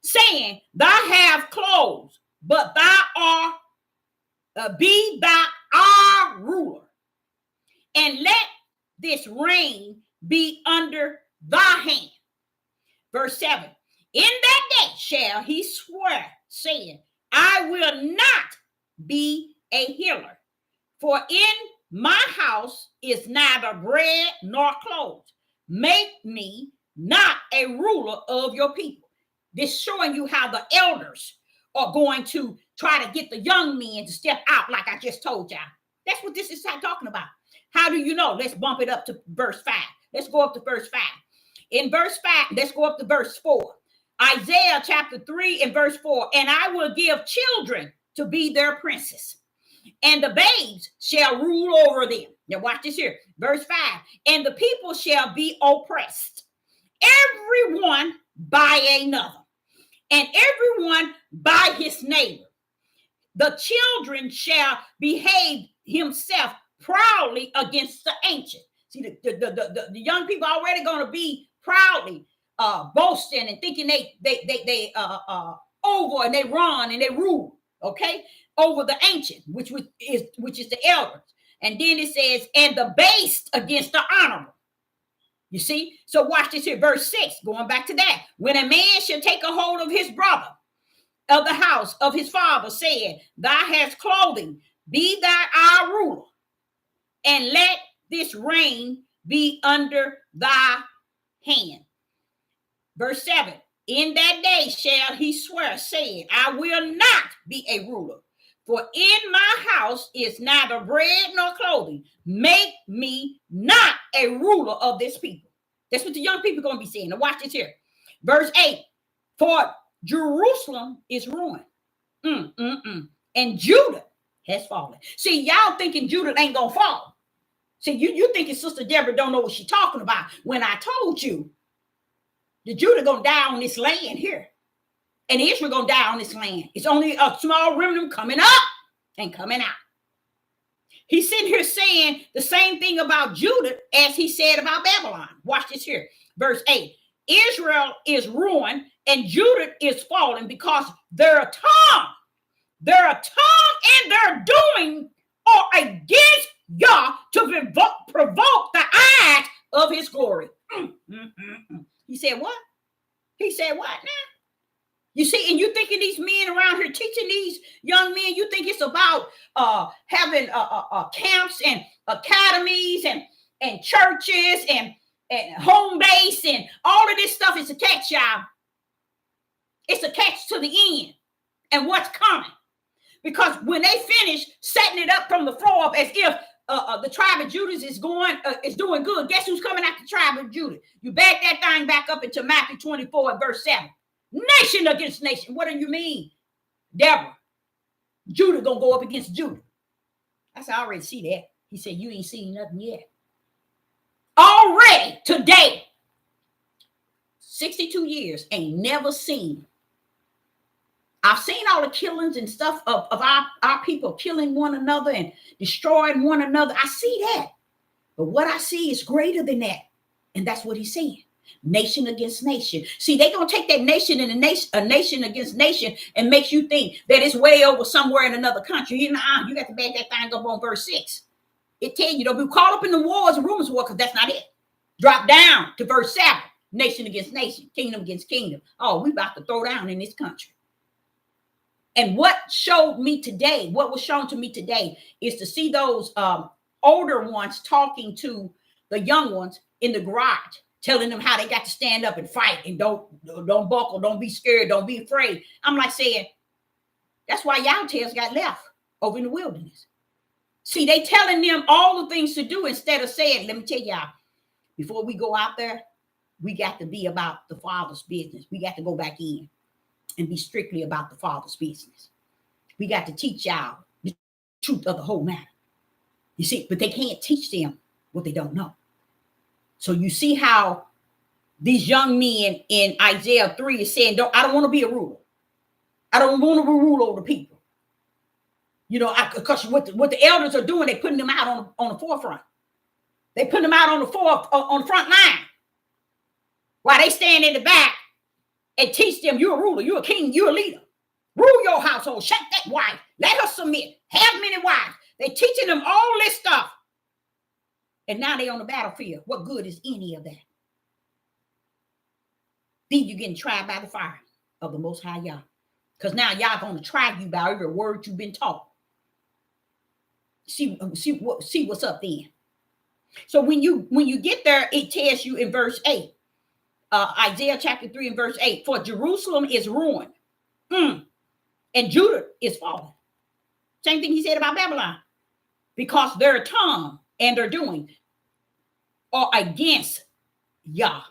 saying, thou have clothes, but thou art, be thou our ruler, and let this reign be under thy hand. Verse 7, in that day shall he swear, saying, I will not be a healer, for in my house is neither bread nor clothes. Make me not a ruler of your people. This showing you how the elders are going to try to get the young men to step out, like I just told y'all. That's what this is talking about. How do you know? Let's bump it up to verse 5. Let's go up to verse 5. In verse 5, let's go up to verse 4. Isaiah chapter 3 and verse 4. And I will give children to be their princes, and the babes shall rule over them. Now watch this here. Verse 5. And the people shall be oppressed, everyone by another, and everyone by his neighbor. The children shall behave himself proudly against the ancient. See, the young people already going to be proudly boasting and thinking they over, and they run and they rule, okay, over the ancient, which is the elders. And then it says, and the base against the honorable. You see? So watch this here, verse 6, going back to that. When a man shall take a hold of his brother, of the house of his father, saying, thou hast clothing, be thou our ruler, and let this reign be under thy hand. Verse 7, in that day shall he swear, saying, I will not be a ruler, for in my house is neither bread nor clothing. Make me not a ruler of this people. That's what the young people are going to be saying. Now watch this here. Verse 8, for Jerusalem is ruined, and Judah has fallen. See, y'all thinking Judah ain't going to fall. See, you thinking Sister Deborah don't know what she's talking about, when I told you the Judah going to die on this land here. And Israel going to die on this land. It's only a small remnant coming up and coming out. He's sitting here saying the same thing about Judah as he said about Babylon. Watch this here. Verse 8. Israel is ruined and Judah is falling because their tongue and their doing are against Yah to provoke the eyes of his glory. He said what? He said what now? You see, and you thinking these men around here here teaching these young men. You think it's about having camps and academies and churches and home base and all of this stuff is a catch, y'all. It's a catch to the end and what's coming. Because when they finish setting it up from the floor up as if the tribe of Judah is doing good, guess who's coming out the tribe of Judah? You back that thing back up into Matthew 24 and verse 7. Nation against nation. What do you mean, Deborah? Judah gonna go up against Judah. I said, I already see that. He said, you ain't seen nothing yet. Already today, 62 years, ain't never seen. I've seen all the killings and stuff of our people killing one another and destroying one another. I see that. But what I see is greater than that. And that's what he's saying. Nation against nation. See, they're going to take that nation and a nation against nation and make you think that it's way over somewhere in another country. You got to back that thing up on verse 6. It tell you, don't be caught up in the wars and rumors of war, because that's not it. Drop down to verse 7. Nation against nation. Kingdom against kingdom. Oh, we about to throw down in this country. And what was shown to me today is to see those older ones talking to the young ones in the garage, telling them how they got to stand up and fight and don't buckle, don't be scared, don't be afraid. I'm like saying, that's why y'all tails got left over in the wilderness. See, they telling them all the things to do instead of saying, let me tell y'all, before we go out there, we got to be about the Father's business. We got to go back in and be strictly about the Father's business. We got to teach y'all the truth of the whole matter. You see, but they can't teach them what they don't know. So you see how these young men in Isaiah 3 is saying, I don't want to be a ruler. I don't want to rule over the people. You know, because what the elders are doing, they're putting them out on the forefront. They put them out on the front line, while they stand in the back and teach them, you're a ruler, you're a king, you're a leader. Rule your household, shut that wife, let her submit, have many wives. They're teaching them all this stuff. And now they're on the battlefield. What good is any of that? Then you're getting tried by the fire of the Most High Yah. Because now y'all going to try you by every word you've been taught. See what's up then. So when you get there, it tells you in verse 8, Isaiah chapter 3 and verse 8, for Jerusalem is ruined, and Judah is fallen. Same thing he said about Babylon, because their tongue and their doing are against Yah,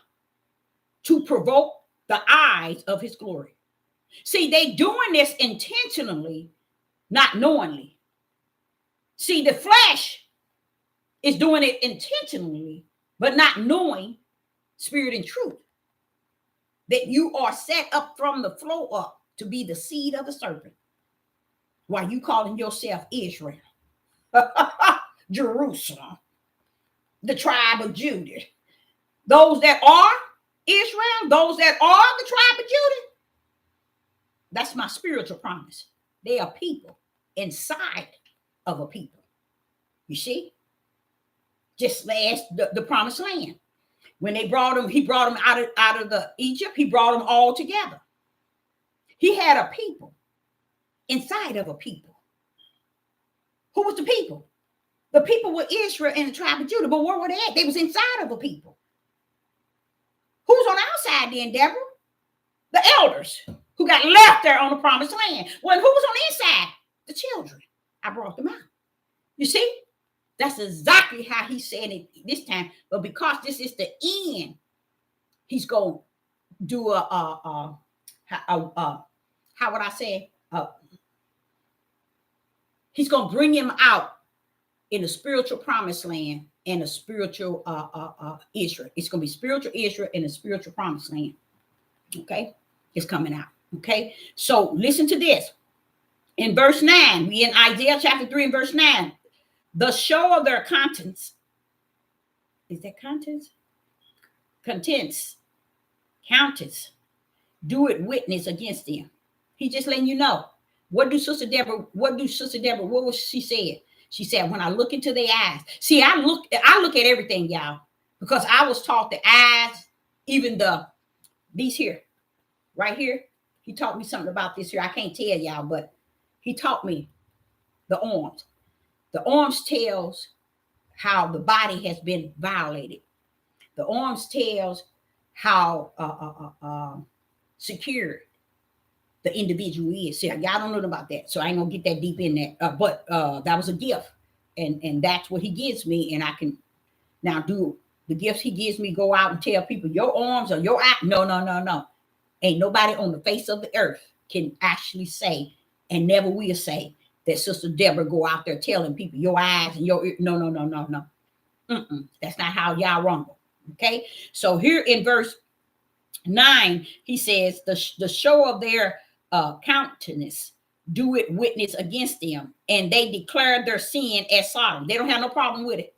to provoke the eyes of his glory. See, they doing this intentionally, not knowingly. See, the flesh is doing it intentionally, but not knowing spirit and truth. That you are set up from the floor up to be the seed of the serpent, while you calling yourself Israel, Jerusalem, the tribe of Judah. Those that are Israel, those that are the tribe of Judah, that's my spiritual promise. They are people inside of a people. You see? Just as the promised land. When they brought them, he brought them out of the Egypt. He brought them all together. He had a people inside of a people. Who was the people? The people were Israel and the tribe of Judah. But where were they at? They was inside of a people. Who's on the outside then, Deborah? The elders who got left there on the promised land. Well, who was on the inside? The children. I brought them out. You see? That's exactly how he said it this time. But because this is the end, he's going to do how would I say? He's going to bring him out in a spiritual promised land and a spiritual Israel. It's going to be spiritual Israel and a spiritual promised land. Okay? It's coming out. Okay? So listen to this. In verse 9, we in Isaiah chapter 3 and verse 9. The show of their contents. Is that contents? Contents. Countess. Do it witness against them. He's just letting you know. What was she said? She said, when I look into their eyes. See, I look at everything, y'all. Because I was taught the eyes, even these here, right here. He taught me something about this here. I can't tell y'all, but he taught me the arms. The arms tells how the body has been violated. The arms tells how secure the individual is. See, y'all don't know about that, so I ain't gonna get that deep in that. But that was a gift, and that's what he gives me, and I can now do the gifts he gives me. Go out and tell people your arms or your eye. No, no, no, no. Ain't nobody on the face of the earth can actually say, and never will say, that Sister Deborah go out there telling people your eyes and your ear. No, no, no, no, no. That's not how y'all rumble. Okay, so here in verse 9, he says the show of their countenance do it witness against them, and they declare their sin as Sodom. They don't have no problem with it.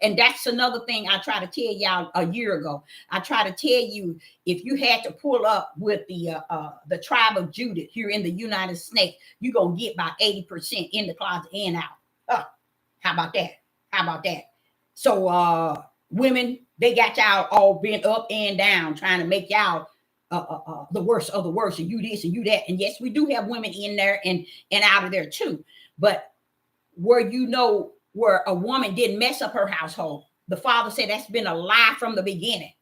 And that's another thing I try to tell y'all a year ago. I try to tell you, if you had to pull up with the tribe of Judah here in the United States, you're gonna get about 80% in the closet and out. How about that? How about that? So women, they got y'all all bent up and down, trying to make y'all the worst of the worst, and you this and you that. And yes, we do have women in there and out of there too. But where where a woman didn't mess up her household, the Father said that's been a lie from the beginning.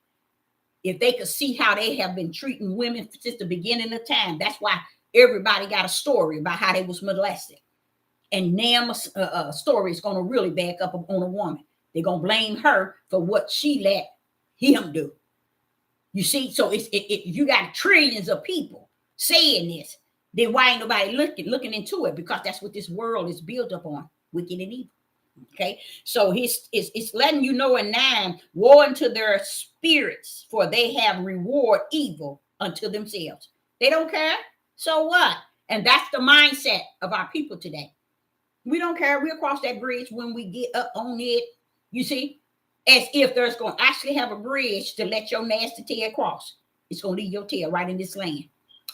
If they could see how they have been treating women since the beginning of time, that's why everybody got a story about how they was molested. And Naaman's story is going to really back up on a woman. They're going to blame her for what she let him do. You see, so you got trillions of people saying this, then why ain't nobody looking into it? Because that's what this world is built up on, wicked and evil. Okay, so it's letting you know in 9, woe unto their spirits, for they have reward evil unto themselves. They don't care. So what? And that's the mindset of our people today. We don't care. We'll cross that bridge when we get up on it. You see, as if there's going to actually have a bridge to let your nasty tail cross. It's going to leave your tail right in this land,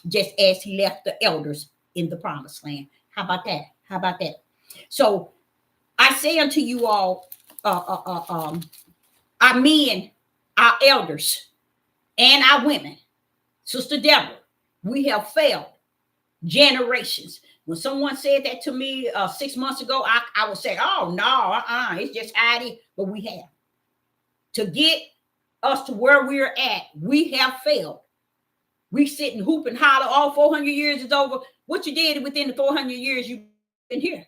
just as he left the elders in the promised land. How about that? How about that? So I say unto you all, our men, our elders, and our women, Sister Deborah, we have failed generations. When someone said that to me 6 months ago, I would say, oh, no, it's just how it is. But we have. To get us to where we're at, we have failed. We sit and hoop and holler, all 400 years is over. What you did within the 400 years you've been here?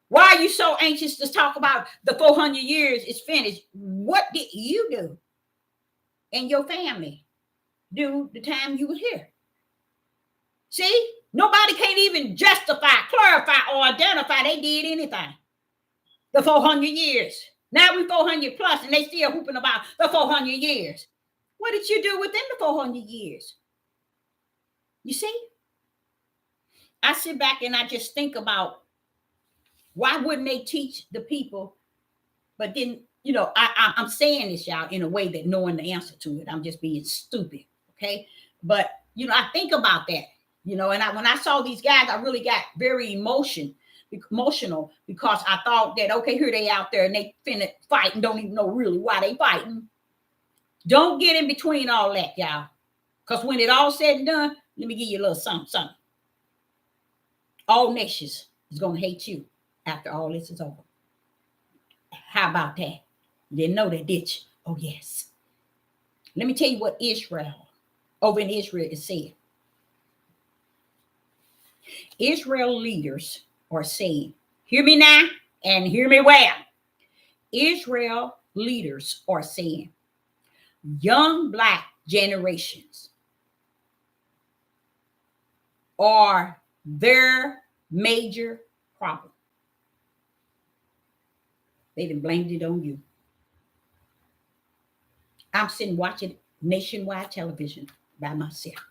Why are you so anxious to talk about the 400 years is finished? What did you do and your family do the time you were here? See, nobody can't even justify, clarify, or identify they did anything. The 400 years. Now we 400 plus, and they still hooping about the 400 years. What did you do within the 400 years? You see? I sit back and I just think about, why wouldn't they teach the people? But then, I'm saying this, y'all, in a way that knowing the answer to it. I'm just being stupid, okay? But, I think about that, and when I saw these guys, I really got very emotional because I thought that, okay, here they out there and they finna fight and don't even know really why they fighting. Don't get in between all that, y'all. Because when it all said and done, let me give you a little something. All nations is going to hate you after all this is over. How about that? You didn't know that, did you? Oh, yes. Let me tell you what Israel, over in Israel, is saying. Israel leaders are saying, hear me now and hear me well. Israel leaders are saying, young Black generations are their major problem. They done blamed it on you. I'm sitting watching nationwide television by myself.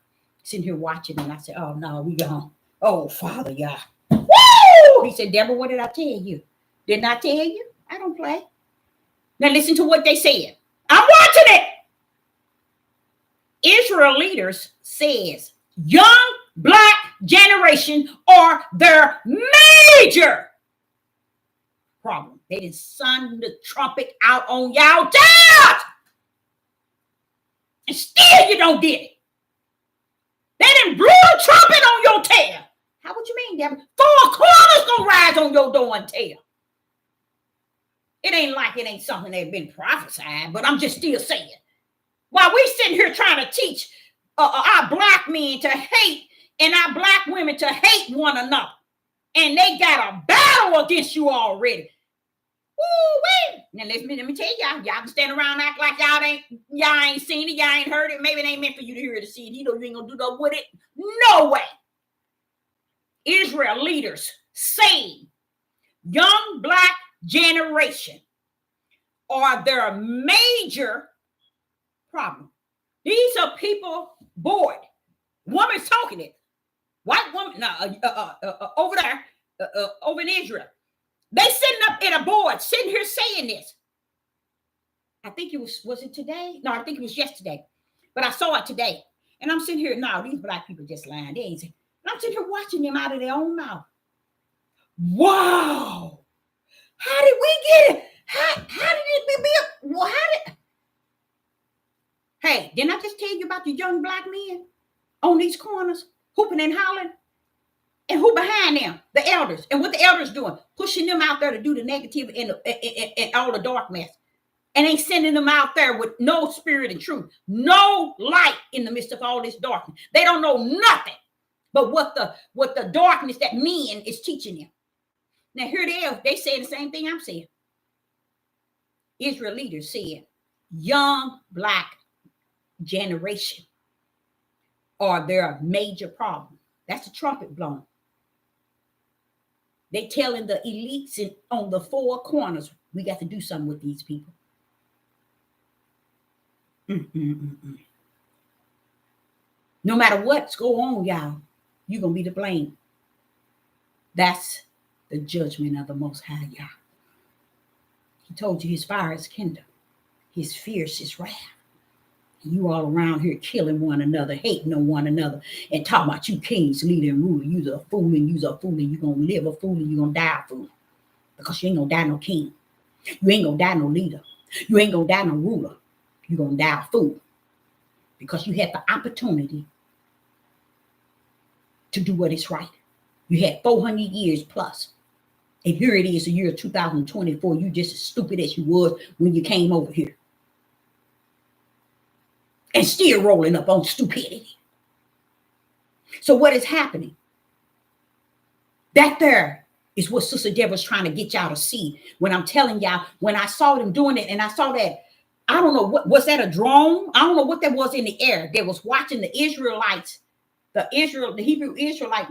Sitting here watching, and I said, oh, no, we gone. Oh, Father, y'all. Woo! He said, Deborah, what did I tell you? Didn't I tell you? I don't play. Now listen to what they said. I'm watching it. Israel leaders says, young Black generation are their major problem. They didn't sound the trumpet out on y'all dad. And still you don't get it. They done blew a trumpet on your tail. How would you mean, Deborah? 4 corners gonna rise on your door and tail. It ain't like it ain't something that been prophesied, but I'm just still saying. While we sitting here trying to teach our black men to hate and our black women to hate one another, and they got a battle against you already. Woo-wee. Now let me tell y'all can stand around and act like y'all ain't seen it, y'all ain't heard it. Maybe it ain't meant for you to hear it to see it. You know you ain't gonna do nothing with it. No way. Israel leaders saying young black generation are their major problem. These are people bored. Woman's talking it. White woman over there, over in Israel. They sitting up in a board, sitting here saying this. I think it was it today? No, I think it was yesterday. But I saw it today. And I'm sitting here, no, these black people just lying. They ain't saying. And I'm sitting here watching them out of their own mouth. Wow. How did we get it? How did it be? Well, Hey, didn't I just tell you about the young black men on these corners, hooping and hollering? And who behind them? The elders. And what the elders doing? Pushing them out there to do the negative and all the dark mess. And ain't sending them out there with no spirit and truth. No light in the midst of all this darkness. They don't know nothing but what the darkness that men is teaching them. Now here they are. They say the same thing I'm saying. Israel leaders said, young black generation are their major problem. That's the trumpet blowing. They telling the elites on the 4 corners, we got to do something with these people. No matter what's going on, y'all, you're going to be to blame. That's the judgment of the Most High, y'all. He told you his fire is kindled. His fierce is wrath. You all around here killing one another, hating on one another, and talking about you kings, leader, and ruler. You're a fool, and you're a fool, and you're going to live a fool, and you're going to die a fool. Because you ain't going to die no king. You ain't going to die no leader. You ain't going to die no ruler. You're going to die a fool. Because you had the opportunity to do what is right. You had 400 years plus. And here it is, the year 2024. You just as stupid as you was when you came over here. And still rolling up on stupidity. So what is happening? That there is what Sister Deborah's trying to get y'all to see. When I'm telling y'all, when I saw them doing it, and I saw that, I don't know, what was that, a drone? I don't know what that was in the air. They was watching the Israelites, the Hebrew Israelite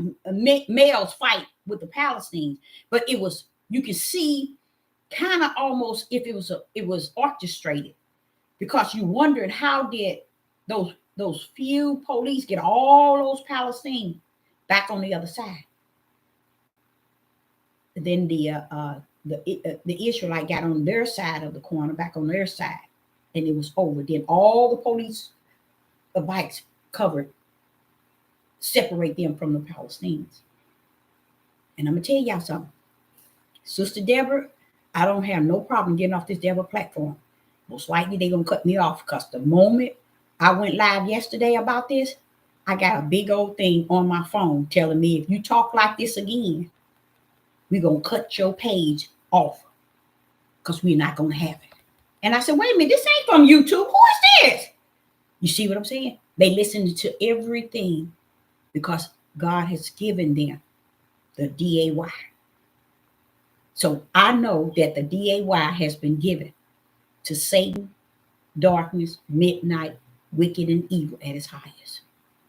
males fight with the Palestinians. But it was, you can see kind of almost if it was orchestrated, because you wondered how did those few police get all those Palestinians back on the other side. And then the Israelite got on their side of the corner, back on their side, and it was over. Then all the police bikes covered, separate them from the Palestinians. And I'm gonna tell y'all something, Sister Deborah, I don't have no problem getting off this Deborah platform. Most likely they're gonna cut me off, because the moment I went live yesterday about this, I got a big old thing on my phone telling me, if you talk like this again, we're going to cut your page off, because we're not going to have it. And I said, wait a minute, this ain't from YouTube. Who is this? You see what I'm saying? They listen to everything because God has given them the DAY. So I know that the DAY has been given to Satan, darkness, midnight, wicked and evil at its highest.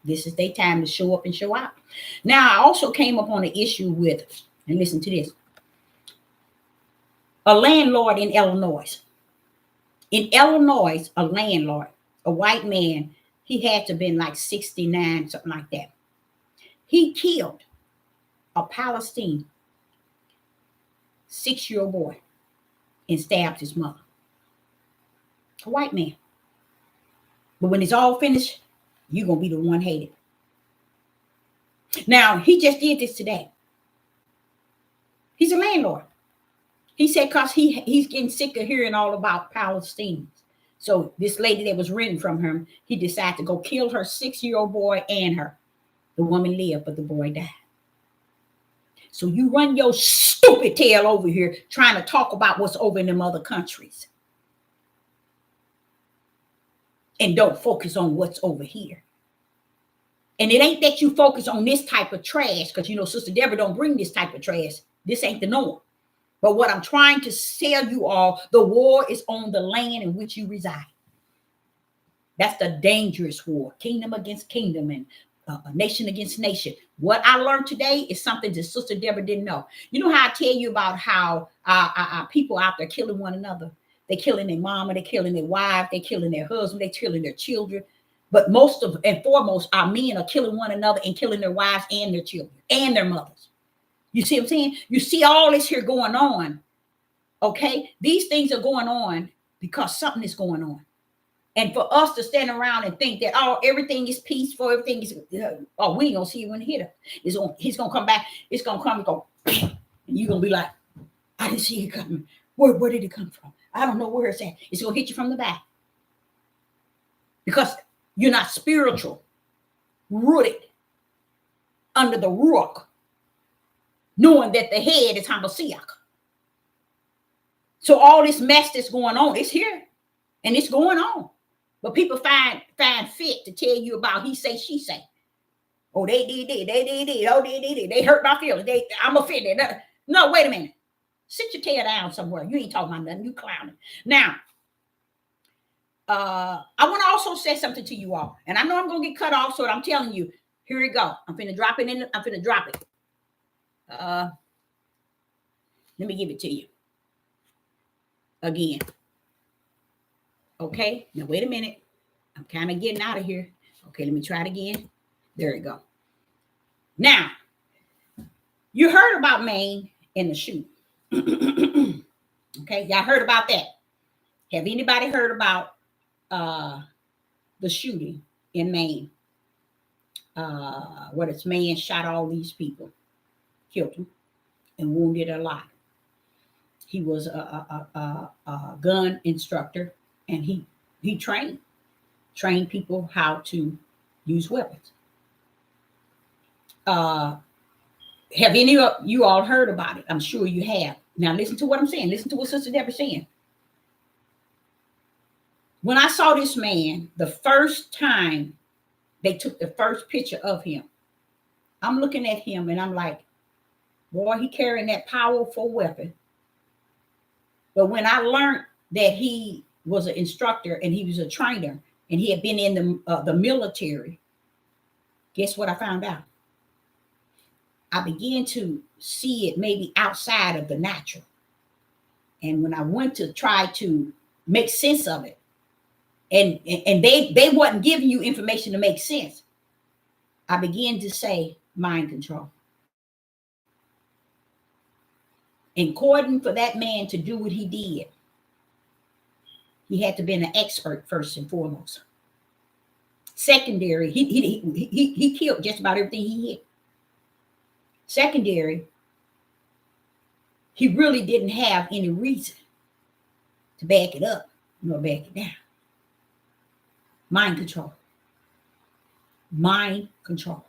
This is their time to show up and show out. Now, I also came up on an issue with, and listen to this, a landlord in Illinois. In Illinois, a landlord, a white man, he had to have been like 69, something like that. He killed a Palestinian 6-year-old boy and stabbed his mother. A white man. But when it's all finished, you're going to be the one hated. Now, he just did this today. He's a landlord. He said because he's getting sick of hearing all about Palestinians. So this lady that was renting from him, he decided to go kill her 6-year-old boy and her. The woman lived, but the boy died. So you run your stupid tail over here trying to talk about what's over in them other countries. And don't focus on what's over here. And it ain't that you focus on this type of trash, because Sister Deborah don't bring this type of trash. This ain't the norm. But what I'm trying to tell you all, the war is on the land in which you reside. That's the dangerous war. Kingdom against kingdom and nation against nation. What I learned today is something that Sister Deborah didn't know. You know how I tell you about how people out there killing one another? They're killing their mama, they're killing their wife, they're killing their husband, they're killing their children. But most of and foremost, our men are killing one another and killing their wives and their children and their mothers. You see what I'm saying? You see all this here going on. Okay? These things are going on because something is going on. And for us to stand around and think that, everything is peaceful, everything is, we ain't gonna see it when he hit him. He's gonna come back. It's gonna come and go, and you're gonna be like, I didn't see it coming. Where did it come from? I don't know where it's at. It's gonna hit you from the back because you're not spiritual, rooted under the rock, knowing that the head is Hamashiach. So all this mess that's going on is here, and it's going on. But people find fit to tell you about he say, she say. Oh, they did. Oh, they did. They hurt my feelings. I'm offended. No, wait a minute. Sit your tail down somewhere. You ain't talking about nothing. You clowning. Now, I want to also say something to you all. And I know I'm going to get cut off, so I'm telling you, here we go. I'm finna drop it in. I'm finna drop it. Let me give it to you. Again. Okay, now wait a minute. I'm kind of getting out of here. Okay, let me try it again. There we go. Now, you heard about Maine and the shoot. Okay, y'all heard about that. Have anybody heard about the shooting in Maine? Where this man shot all these people, killed them, and wounded a lot. He was a gun instructor, and he trained people how to use weapons. Have any of you all heard about it? I'm sure you have. Now listen to what I'm saying. Listen to what Sister Deborah's saying. When I saw this man, the first time they took the first picture of him, I'm looking at him and I'm like, boy, he carrying that powerful weapon. But when I learned that he was an instructor and he was a trainer and he had been in the military, guess what I found out? I began to see it maybe outside of the natural. And when I went to try to make sense of it, and they wasn't giving you information to make sense, I began to say mind control. According for that man to do what he did, he had to be an expert first and foremost. Secondary, he killed just about everything he hit. Secondary, he really didn't have any reason to back it up nor back it down. Mind control. Mind control.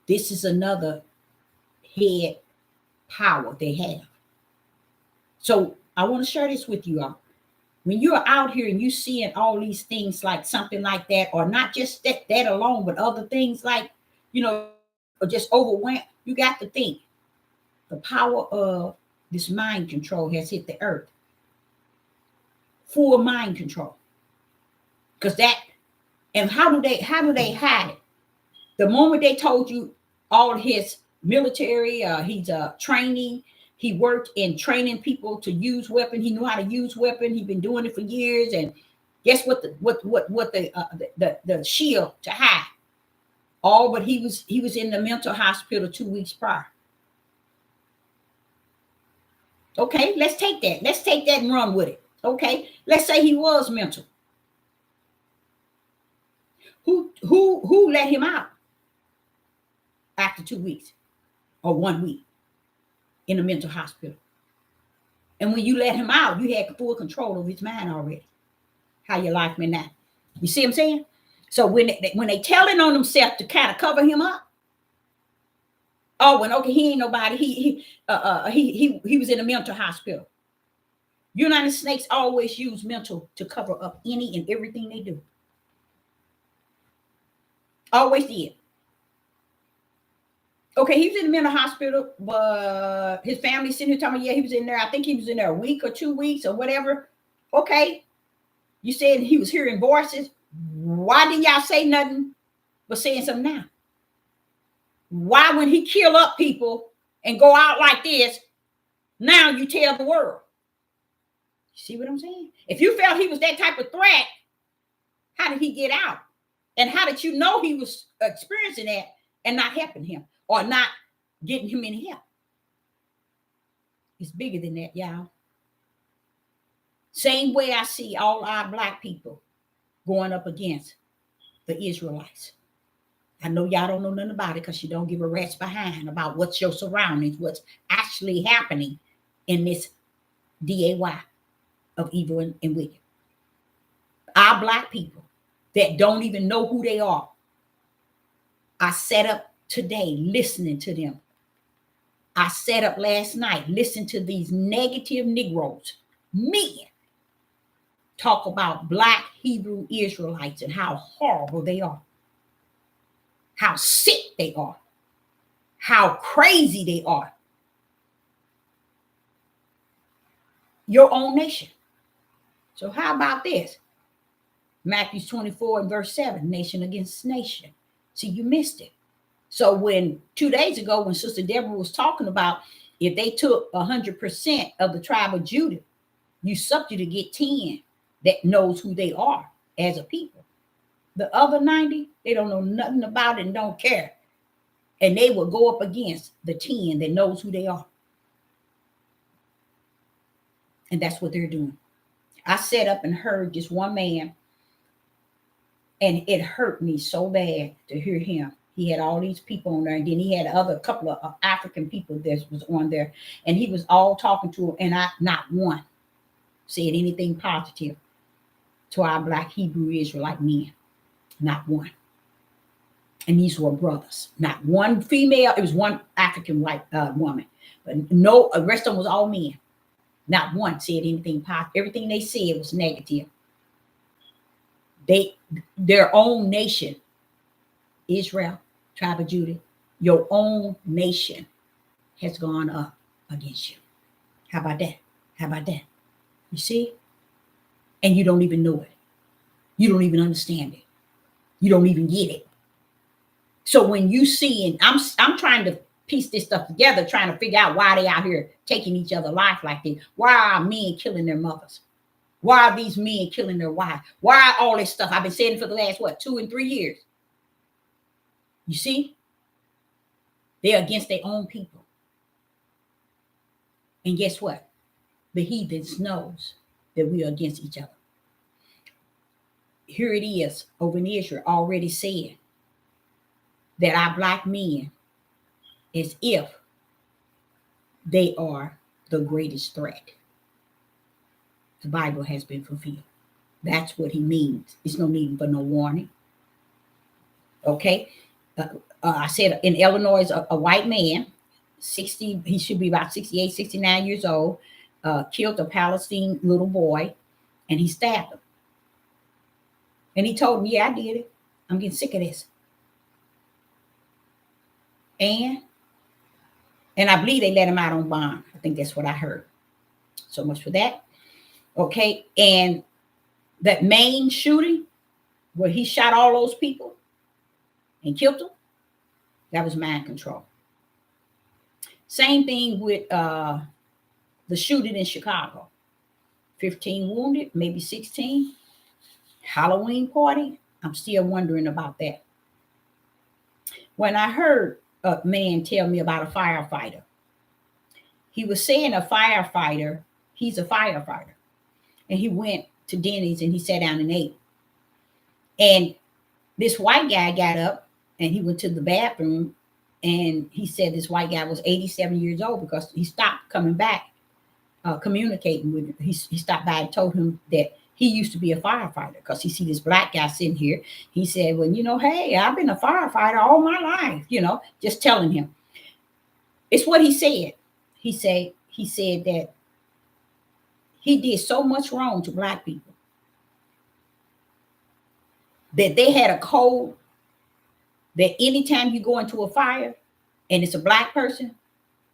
This is another head power they have. So I want to share this with you all. When you're out here and you seeing all these things like something like that, or not just that alone, but other things like, or just overwhelmed, you got to think the power of this mind control has hit the earth. Full mind control. Because and how do they hide it? The moment they told you all his military, he's training, he worked in training people to use weapon. He knew how to use weapon. He's been doing it for years. And guess what? The shield to hide. All but he was in the mental hospital 2 weeks prior. Okay, let's take that. Let's take that and run with it. Okay, let's say he was mental. Who let him out after 2 weeks or 1 week in a mental hospital? And when you let him out, you had full control of his mind already. How your life been now? You see what I'm saying? So when they telling on themselves to kind of cover him up, oh, when okay, he ain't nobody. He was in a mental hospital. United States always use mental to cover up any and everything they do. Always did. Okay, he was in the mental hospital, but his family sitting here telling me, yeah, he was in there. I think he was in there a week or 2 weeks or whatever. Okay, you said he was hearing voices. Why didn't y'all say nothing but saying something now? Why, when he kill up people and go out like this, now you tell the world? You see what I'm saying? If you felt he was that type of threat, how did he get out? And how did you know he was experiencing that and not helping him or not getting him any help? It's bigger than that, y'all. Same way I see all our Black people going up against the Israelites. I know y'all don't know nothing about it because you don't give a rat's behind about what's your surroundings, what's actually happening in this DAY of evil and wicked. Our Black people that don't even know who they are. I sat up today listening to them. I sat up last night listening to these negative Negroes, men, talk about Black Hebrew Israelites and how horrible they are, how sick they are, how crazy they are. Your own nation. So how about this? Matthew 24 and verse 7, nation against nation. See, you missed it. So when 2 days ago, when Sister Deborah was talking about if they took 100% of the tribe of Judah, you subject to get 10 that knows who they are as a people. The other 90, they don't know nothing about it and don't care. And they will go up against the 10 that knows who they are. And that's what they're doing. I sat up and heard just one man, and it hurt me so bad to hear him. He had all these people on there, and then he had a couple of African people that was on there, and he was all talking to them, and not one said anything positive to our Black Hebrew Israelite men. Not one. And these were brothers. Not one female. It was one African white woman, but no, the rest of them was all men. Not one said anything positive. Everything they said was negative. Their own nation, Israel, tribe of Judah, your own nation has gone up against you. How about that? How about that? You see? And you don't even know it. You don't even understand it. You don't even get it. So when you see, and I'm trying to piece this stuff together, trying to figure out why they out here taking each other's life like this. Why are men killing their mothers? Why are these men killing their wives? Why all this stuff? I've been saying for the last, 2 and 3 years. You see? They're against their own people. And guess what? The heathens knows that we are against each other. Here it is over in Israel already said that our Black men, as if they are the greatest threat. The Bible has been fulfilled. That's what he means. It's no need for no warning. Okay. I said in Illinois, a white man, 60, he should be about 68, 69 years old, killed a Palestinian little boy, and he stabbed him. And he told me, yeah, I did it. I'm getting sick of this. And I believe they let him out on bond. I think that's what I heard. So much for that. Okay. And that main shooting where he shot all those people and killed them, that was mind control. Same thing with the shooting in Chicago. 15 wounded, maybe 16. Halloween party. I'm still wondering about that. When I heard a man tell me about a firefighter, he was saying a firefighter, he's a firefighter. And he went to Denny's and he sat down and ate. And this white guy got up and he went to the bathroom, and he said this white guy was 87 years old because he stopped coming back, communicating with him. He stopped by and told him that He used to be a firefighter because he see this black guy sitting here. He said, well, hey, I've been a firefighter all my life, just telling him. It's what he said. He said that he did so much wrong to black people that they had a code that anytime you go into a fire and it's a black person,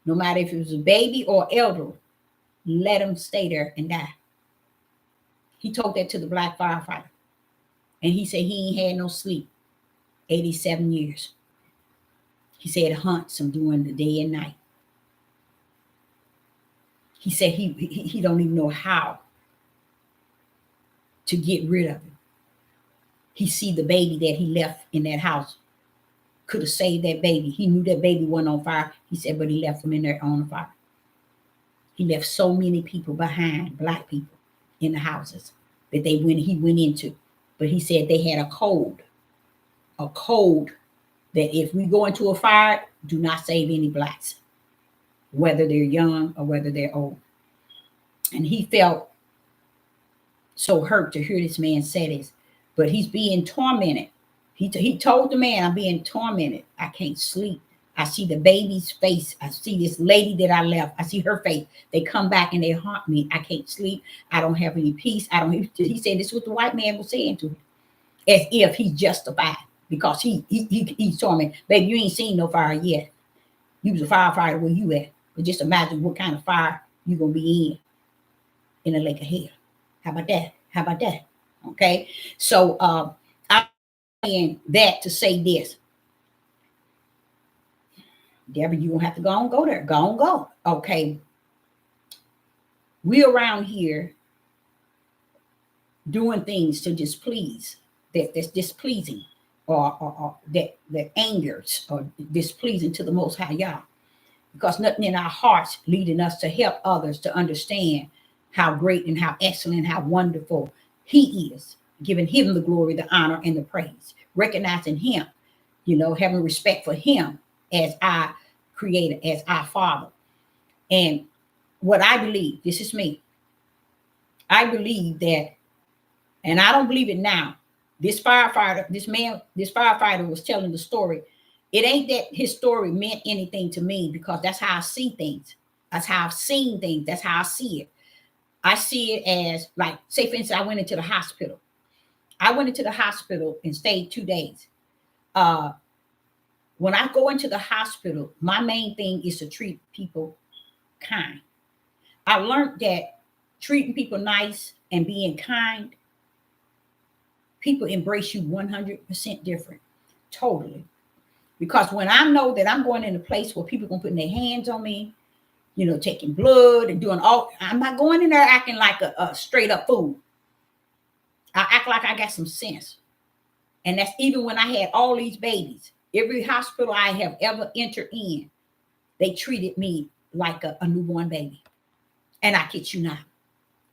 no matter if it was a baby or elder, let them stay there and die. He told that to the black firefighter. And he said he ain't had no sleep 87 years. He said it haunts him during the day and night. He said he don't even know how to get rid of it. He see the baby that he left in that house. Could have saved that baby. He knew that baby wasn't on fire. He said, but he left them in there on fire. He left so many people behind, black people, in the houses that he went into. But he said they had a code that if we go into a fire, do not save any blacks, whether they're young or whether they're old. And he felt so hurt to hear this man say this, but he's being tormented. He told the man, I'm being tormented. I can't sleep. I see the baby's face. I see this lady that I left. I see her face. They come back and they haunt me. I can't sleep. I don't have any peace. He said this is what the white man was saying to him, as if he's justified because he told me, baby, you ain't seen no fire yet. You was a firefighter where you at. But just imagine what kind of fire you're going to be in a lake of hell. How about that? Okay. So I'm saying that to say this. Deborah, you don't have to go there. Go. Okay. We around here doing things to displease, that's displeasing or that angers or displeasing to the Most High Yah. Because nothing in our hearts leading us to help others to understand how great and how excellent, how wonderful he is, giving him the glory, the honor, and the praise, recognizing him, having respect for him as our creator, as our father. And what I believe, this is me, I believe that, and I don't believe it now, this firefighter was telling the story. It ain't that his story meant anything to me because that's how I see things. That's how I've seen things. That's how I see it. I see it as, like, say, for instance, I went into the hospital. And stayed 2 days. When I go into the hospital, my main thing is to treat people kind. I learned that treating people nice and being kind, people embrace you 100% different, totally. Because when I know that I'm going in a place where people are going to put their hands on me, taking blood and doing I'm not going in there acting like a straight up fool. I act like I got some sense. And that's even when I had all these babies. Every hospital I have ever entered in, they treated me like a newborn baby. And I kid you not.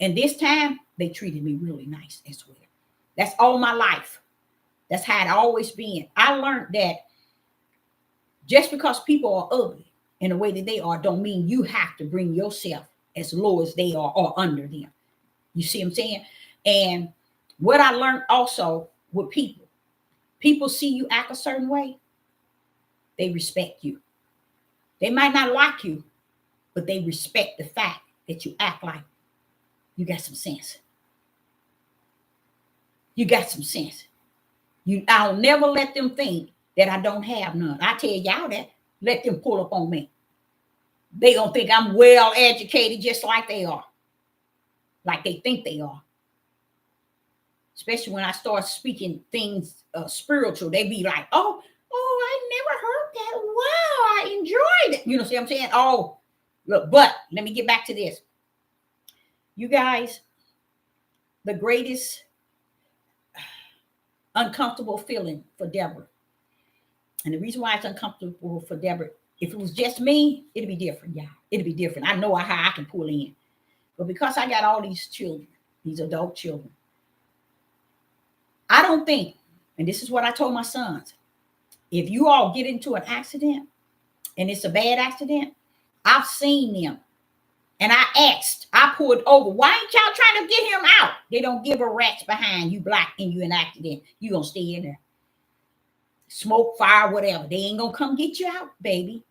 And this time, they treated me really nice as well. That's all my life. That's how it always been. I learned that just because people are ugly in the way that they are, don't mean you have to bring yourself as low as they are or under them. You see what I'm saying? And what I learned also with people see you act a certain way, they respect you. They might not like you, but they respect the fact that you act like you got some sense. You got some sense. I'll never let them think that I don't have none. I tell y'all that. Let them pull up on me. They gonna think I'm well educated just like they are. Like they think they are. Especially when I start speaking things spiritual, they be like, oh, I never heard that. Wow, I enjoyed it. You know what I'm saying? Oh, look, but let me get back to this. You guys, the greatest uncomfortable feeling for Deborah. And the reason why it's uncomfortable for Deborah, if it was just me, it'd be different, y'all. It'd be different. I know how I can pull in. But because I got all these children, these adult children, I don't think, and this is what I told my sons, if you all get into an accident and it's a bad accident, I've seen them And I pulled over. Why ain't y'all trying to get him out? They don't give a rat's behind you black and you in accident. You gonna stay in there. Smoke, fire, whatever. They ain't gonna come get you out, baby.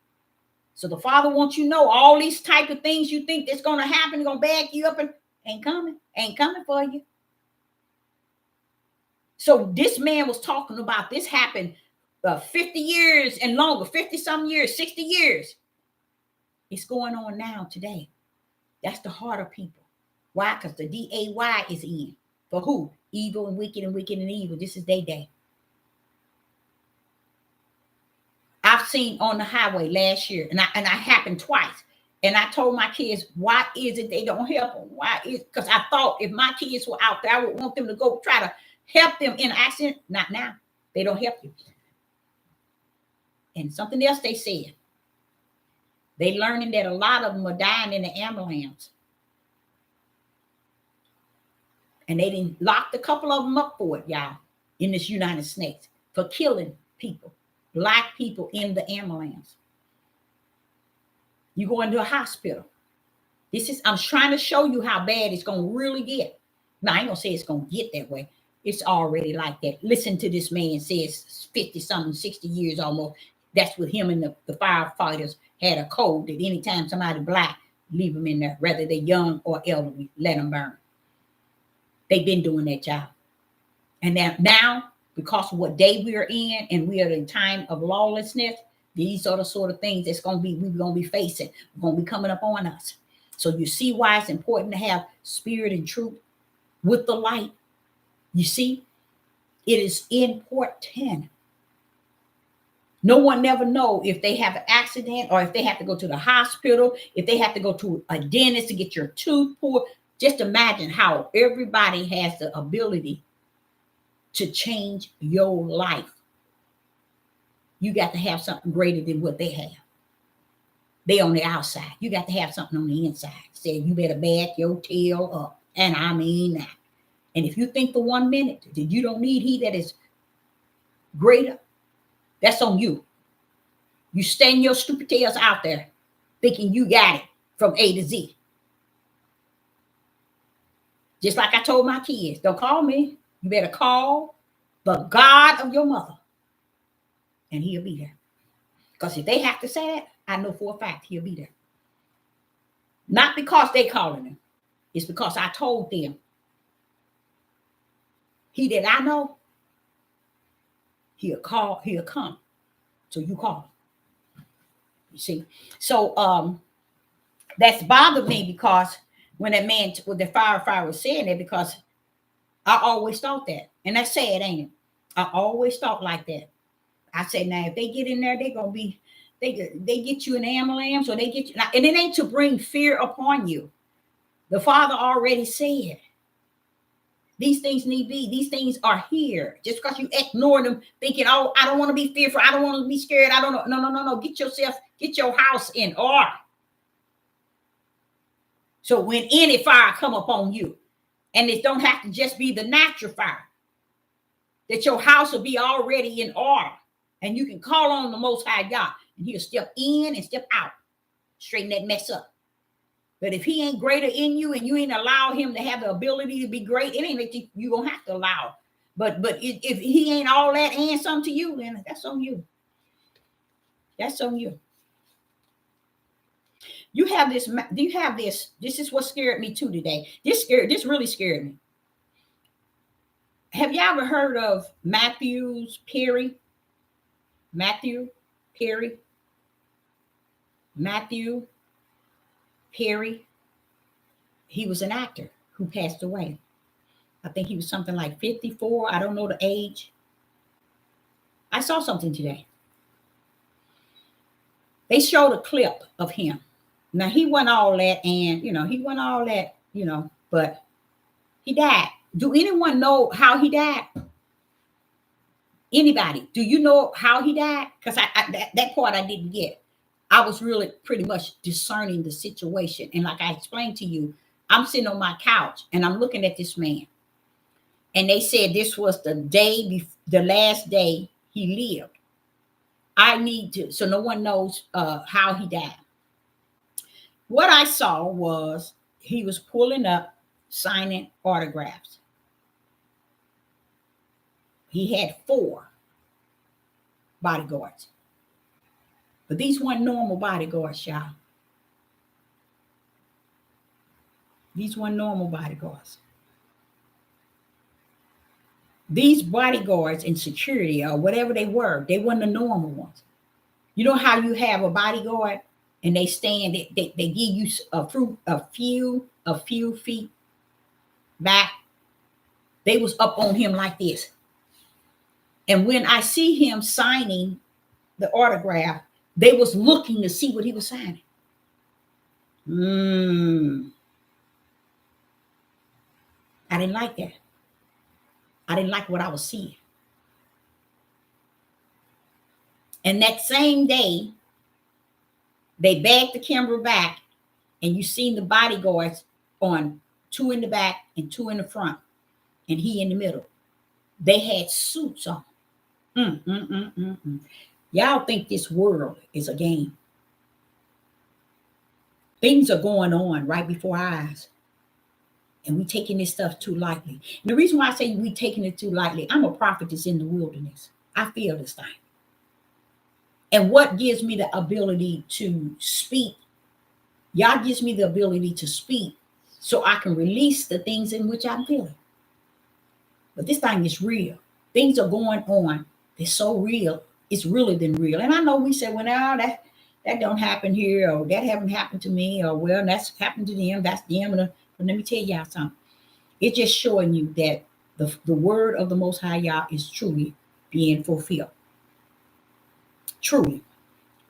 So the Father wants you to know all these type of things you think that's gonna happen, gonna back you up, and ain't coming for you. So this man was talking about this happened 50 years and longer, 50 some years, 60 years. It's going on now today. That's the heart of people. Why? Because the DAY is in. For who? Evil and wicked and wicked and evil. This is their day. I've seen on the highway last year, and I happened twice. And I told my kids, why is it they don't help them? Why is because I thought if my kids were out there, I would want them to go try to help them in an accident. Not now. They don't help you. And something else they said. They learning that a lot of them are dying in the ambulance. And they didn't locked a couple of them up for it, y'all, in this United States for killing people, black people in the ambulance. You go into a hospital. I'm trying to show you how bad it's going to really get. Now, I ain't going to say it's going to get that way. It's already like that. Listen to this man says 50 something, 60 years almost. That's what him and the firefighters had a code that anytime somebody black, leave them in there, whether they're young or elderly, let them burn. They've been doing that job. And now, because of what day we are in, and we are in time of lawlessness, these are the sort of things we're going to be facing, going to be coming up on us. So you see why it's important to have spirit and truth with the light. You see, it is important. No one never know if they have an accident or if they have to go to the hospital, if they have to go to a dentist to get your tooth pulled. Just imagine how everybody has the ability to change your life. You got to have something greater than what they have. They on the outside. You got to have something on the inside. Say you better back your tail up. And I mean that. And if you think for 1 minute that you don't need he that is greater, that's on you. You stand your stupid tails out there thinking you got it from A to Z. Just like I told my kids, don't call me. You better call the God of your mother. And he'll be there. Because if they have to say it, I know for a fact he'll be there. Not because they calling him. It's because I told them. He that I know, he'll come. So you call. You see? So that's bothered me because when that man, with the firefighter was saying that, because I always thought that. And that's sad, ain't it? I always thought like that. I said, now, if they get in there, they're going to be, they get you an ambulance or they get you. And it ain't to bring fear upon you. The Father already said, these things need be. These things are here. Just because you ignore them, thinking, oh, I don't want to be fearful. I don't want to be scared. I don't know. No. Get your house in order. So when any fire come upon you, and it don't have to just be the natural fire, that your house will be already in order. And you can call on the Most High God, and he'll step in and step out, straighten that mess up. But if he ain't greater in you and you ain't allow him to have the ability to be great, it ain't that you gonna have to allow. But if he ain't all that and some to you, then that's on you. That's on you. You have this. Do you have this? This is what scared me too today. This really scared me. Have you ever heard of Matthew Perry? Matthew Perry. He was an actor who passed away. I think he was something like 54. I don't know the age. I saw something today. They showed a clip of him. Now, he wasn't all that, and, but he died. Do anyone know how he died? Anybody? Do you know how he died? Because that part I didn't get. I was really pretty much discerning the situation. And like I explained to you, I'm sitting on my couch and I'm looking at this man. And they said this was the last day he lived. I need to, so no one knows how he died. What I saw was he was pulling up, signing autographs. He had 4 bodyguards. But these weren't normal bodyguards, y'all. These weren't normal bodyguards. These bodyguards in security or whatever they weren't the normal ones. You know how you have a bodyguard and they stand, they give you a few feet back. They was up on him like this. And when I see him signing the autograph, they was looking to see what he was signing. I didn't like that. I didn't like what I was seeing. And that same day, they bagged the camera back, and you seen the bodyguards on 2 in the back and 2 in the front, and he in the middle. They had suits on. Y'all think this world is a game. Things are going on right before our eyes, and we taking this stuff too lightly. And the reason why I say we taking it too lightly, I'm a prophetess in the wilderness. I feel this thing. And what gives me the ability to speak? Y'all gives me the ability to speak so I can release the things in which I'm feeling. But this thing is real. Things are going on. They're so real. It's really than real. And I know we say, well, now that don't happen here, or that haven't happened to me, or well, that's happened to them. That's them. But let me tell y'all something. It's just showing you that the word of the Most High Yah is truly being fulfilled. Truly.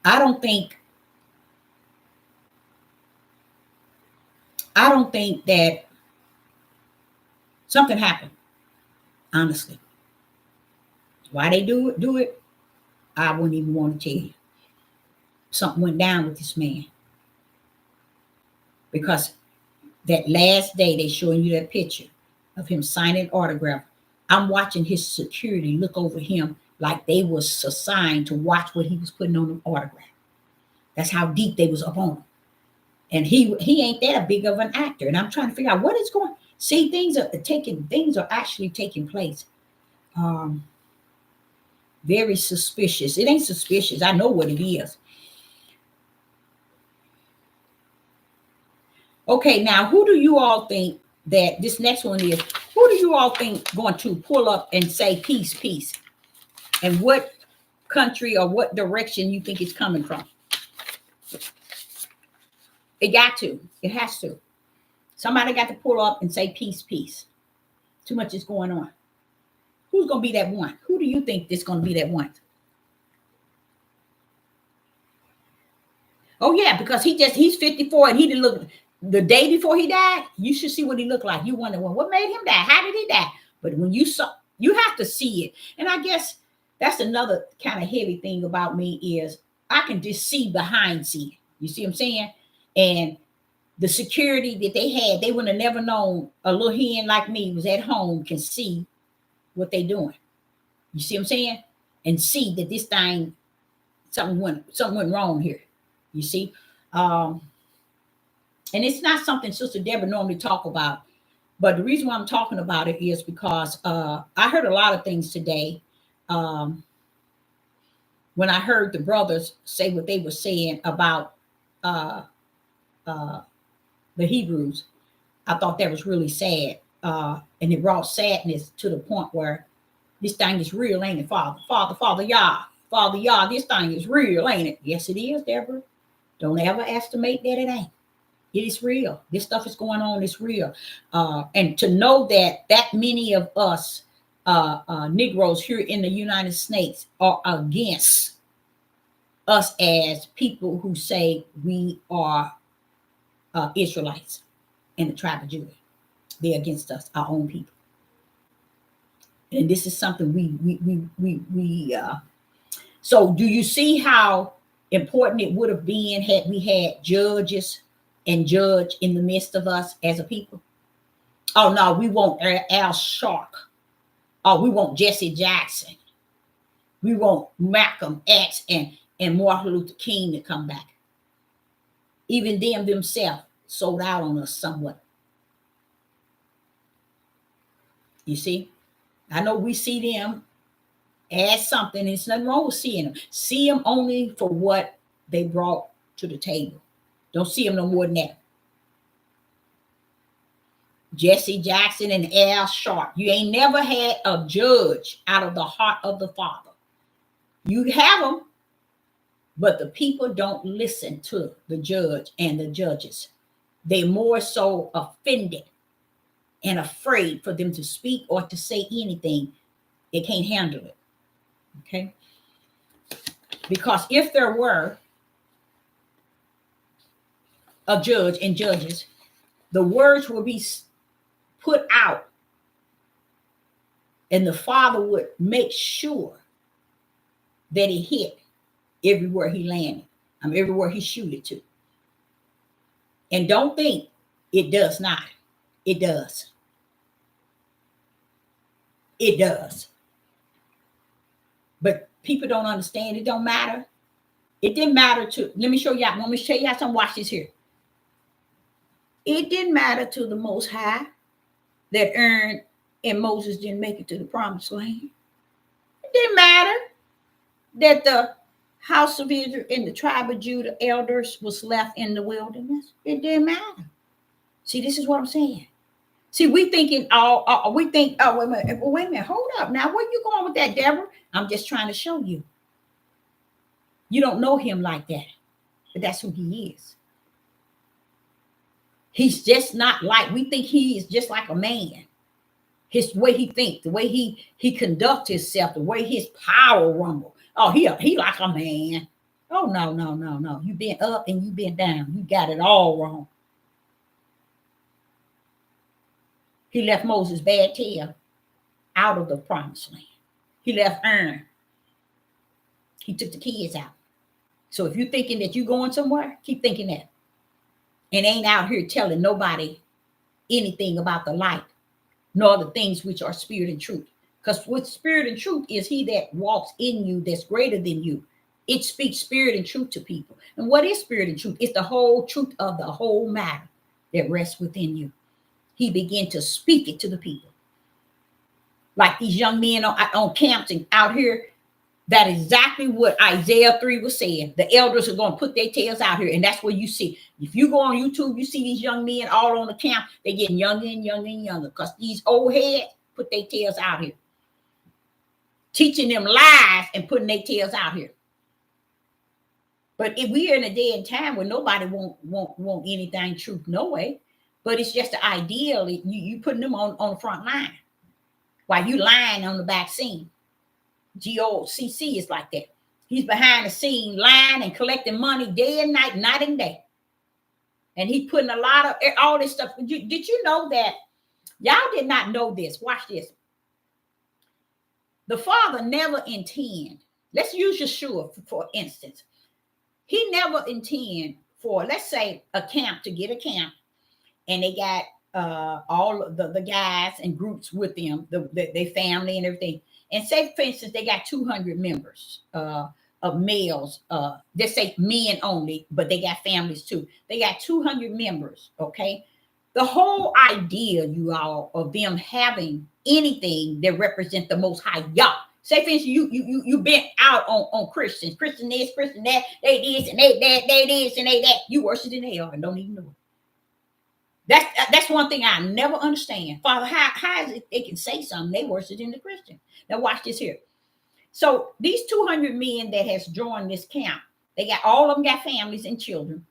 I don't think that something happened. Honestly. Why they do it, I wouldn't even want to tell you. Something went down with this man. Because that last day they showing you that picture of him signing autograph. I'm watching his security look over him like they was assigned to watch what he was putting on the autograph. That's how deep they was up on him. And he ain't that big of an actor. And I'm trying to figure out what is going. See, things are actually taking place. Very suspicious. It ain't suspicious. I know what it is. Okay, now who do you all think that this next one is? Who do you all think going to pull up and say peace, peace? And what country or what direction you think it's coming from? It got to. It has to. Somebody got to pull up and say peace, peace. Too much is going on. Who's going to be that one? Who do you think is going to be that one? Oh, yeah, because he's 54 and he didn't look the day before he died. You should see what he looked like. You wonder, well, what made him die? How did he die? But when you have to see it. And I guess that's another kind of heavy thing about me is I can just see behind scene. You see what I'm saying? And the security that they had, they would have never known a little hen like me was at home can see what they doing. You see what I'm saying? And see that this thing, something went wrong here. You see? And it's not something Sister Deborah normally talk about. But the reason why I'm talking about it is because I heard a lot of things today. When I heard the brothers say what they were saying about the Hebrews, I thought that was really sad. And it brought sadness to the point where this thing is real, ain't it, Father? Father Yah, this thing is real, ain't it? Yes, it is, Deborah. Don't ever estimate that it ain't. It is real. This stuff is going on. It's real. And to know that many of us Negroes here in the United States are against us as people who say we are Israelites in the tribe of Judah. They're against us, our own people. And this is something we so do you see how important it would have been had we had judges and judge in the midst of us as a people? Oh no, we want Al Sharpton. Oh, we want Jesse Jackson. We want Malcolm X and Martin Luther King to come back. Even them themselves sold out on us somewhat. You see? I know we see them as something. There's nothing wrong with seeing them. See them only for what they brought to the table. Don't see them no more than that. Jesse Jackson and Al Sharp. You ain't never had a judge out of the heart of the Father. You have them, but the people don't listen to the judge and the judges. They're more so offended and afraid for them to speak or to say anything. They can't handle it. Okay? Because if there were a judge and judges, the words would be put out, and the Father would make sure that it hit everywhere he landed, everywhere he shoot it to. And don't think it does not. It does. It does. But people don't understand. It don't matter. It didn't matter to, let me show y'all. Let me show y'all some. Watch this here. It didn't matter to the Most High that Aaron and Moses didn't make it to the promised land. It didn't matter that the house of Israel and the tribe of Judah elders was left in the wilderness. It didn't matter. See, this is what I'm saying. See, we thinking, wait a minute, hold up. Now, where you going with that, Deborah? I'm just trying to show you. You don't know him like that, but that's who he is. He's just not like, we think he is just like a man. His way he thinks, the way he conducts himself, the way his power rumble. Oh, he like a man. Oh, no. You've been up and you've been down. You got it all wrong. He left Moses' bad tail out of the promised land. He left Aaron. He took the kids out. So if you're thinking that you're going somewhere, keep thinking that. And ain't out here telling nobody anything about the light, nor the things which are spirit and truth. Because with spirit and truth is he that walks in you that's greater than you. It speaks spirit and truth to people. And what is spirit and truth? It's the whole truth of the whole matter that rests within you. He began to speak it to the people. Like these young men on camps and out here, that is exactly what Isaiah 3 was saying. The elders are going to put their tails out here. And that's where you see. If you go on YouTube, you see these young men all on the camp. They're getting younger and younger and younger because these old heads put their tails out here. Teaching them lies and putting their tails out here. But if we're in a day and time where nobody won't anything truth, no way. But it's just the ideal. You putting them on the front line while you lying on the back scene. GOCC is like that. He's behind the scene lying and collecting money day and night, night and day. And he putting a lot of all this stuff. Did you know that? Y'all did not know this. Watch this. The Father never intend. Let's use Yeshua for instance. He never intend for, let's say, a camp to get a camp. And they got all the guys and groups with them, their family and everything. And say, for instance, they got 200 members of males. They say men only, but they got families too. They got 200 members, okay? The whole idea, you all, of them having anything that represent the Most High Yah. Say, for instance, you bent out on Christians. Christian this, Christian that. They this and they that, they this and they that. You worse than they are and don't even know it. That's one thing I never understand. Father, how is it they can say something? They worse than the Christian. Now watch this here. So these 200 men that has joined this camp, they got all of them got families and children.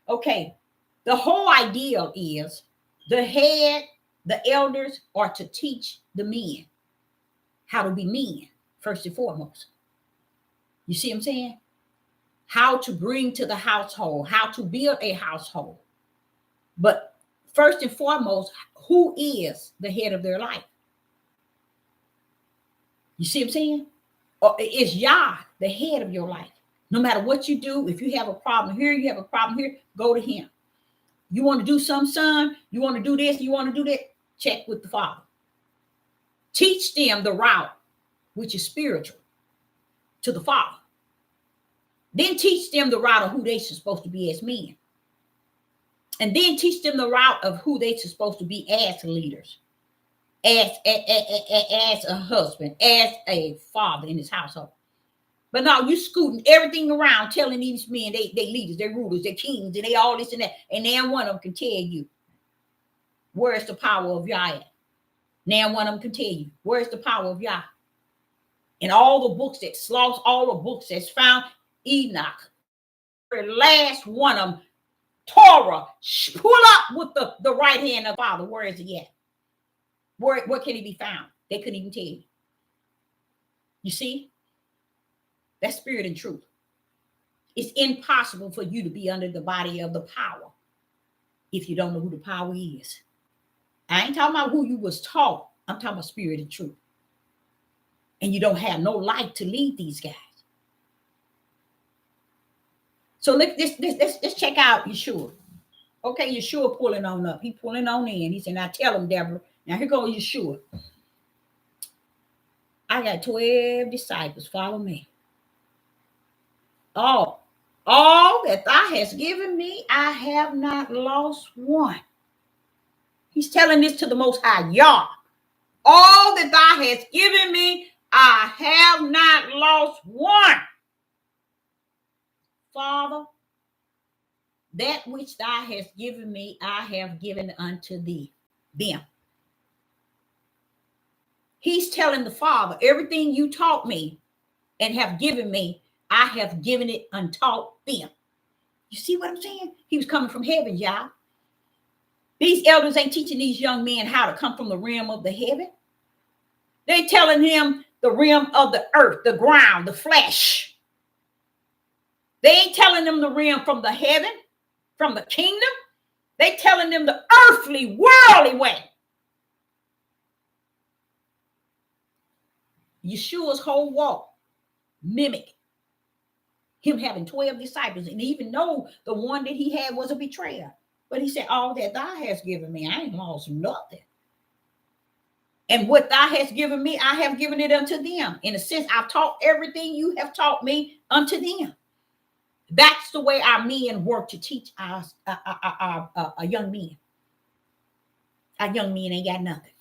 Okay, the whole idea is the head, the elders are to teach the men how to be men first and foremost. You see what I'm saying? How to bring to the household, how to build a household. But first and foremost, who is the head of their life? You see what I'm saying? Or is Yah the head of your life? No matter what you do, if you have a problem here, you have a problem here, go to him. You want to do something, son? You want to do this? You want to do that? Check with the Father. Teach them the route, which is spiritual, to the Father. Then teach them the route of who they're supposed to be as men. And then teach them the route of who they're supposed to be as leaders, as a husband, as a father in his household. But now you scooting everything around, telling these men they leaders, they rulers, they kings, and they all this and that. And now one of them can tell you, where's the power of Yah at? Now one of them can tell you, where's the power of Yah? In all the books that sloths, all the books that's found, Enoch, the last one of them, Torah, pull up with the right hand of the Father. Where is he at? Where can he be found? They couldn't even tell you. You see? That's spirit and truth. It's impossible for you to be under the body of the power if you don't know who the power is. I ain't talking about who you was taught. I'm talking about spirit and truth. And you don't have no light to lead these guys. So let's check out Yeshua. Okay, Yeshua pulling on up. He pulling on in. He said, now tell him, Deborah. Now here goes Yeshua. I got 12 disciples. Follow me. All that thou hast given me, I have not lost one. He's telling this to the Most High, Yah. All that thou hast given me, I have not lost one. Father, that which thou hast given me, I have given unto thee, them. He's telling the Father, everything you taught me and have given me, I have given it untaught them. You see what I'm saying? He was coming from heaven, y'all. These elders ain't teaching these young men how to come from the realm of the heaven. They're telling him the realm of the earth, the ground, the flesh. They ain't telling them the realm from the heaven, from the kingdom. They telling them the earthly, worldly way. Yeshua's whole walk mimicked him having 12 disciples, and even though the one that he had was a betrayer. But he said, all that thou hast given me, I ain't lost nothing. And what thou hast given me, I have given it unto them. In a sense, I've taught everything you have taught me unto them. That's the way our men work to teach our young men. Our young men ain't got nothing.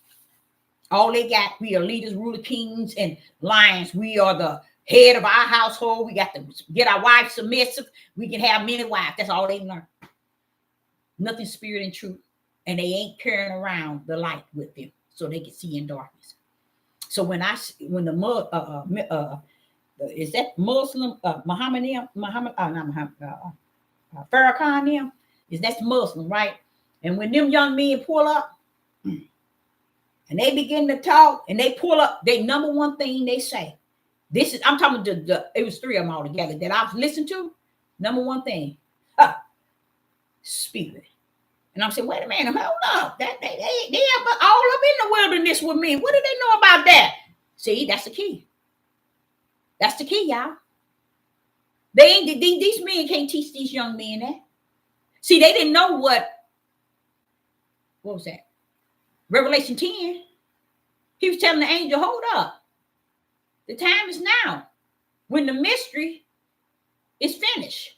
All they got, we are leaders, rulers, kings, and lions. We are the head of our household. We got to get our wives submissive. We can have many wives. That's all they learn. Nothing spirit and truth. And they ain't carrying around the light with them so they can see in darkness. So when the is that Muslim, Farrakhan them? Is that's Muslim, right? And when them young men pull up, and they begin to talk, and they pull up, they number one thing they say. This is, I'm talking to it was 3 of them all together that I've listened to. Number one thing, spirit. And I'm saying, wait a minute, hold up. They all up in the wilderness with me. What do they know about that? See, that's the key. That's the key, y'all. These men can't teach these young men that. See, they didn't know what was that? Revelation 10. He was telling the angel, hold up. The time is now when the mystery is finished.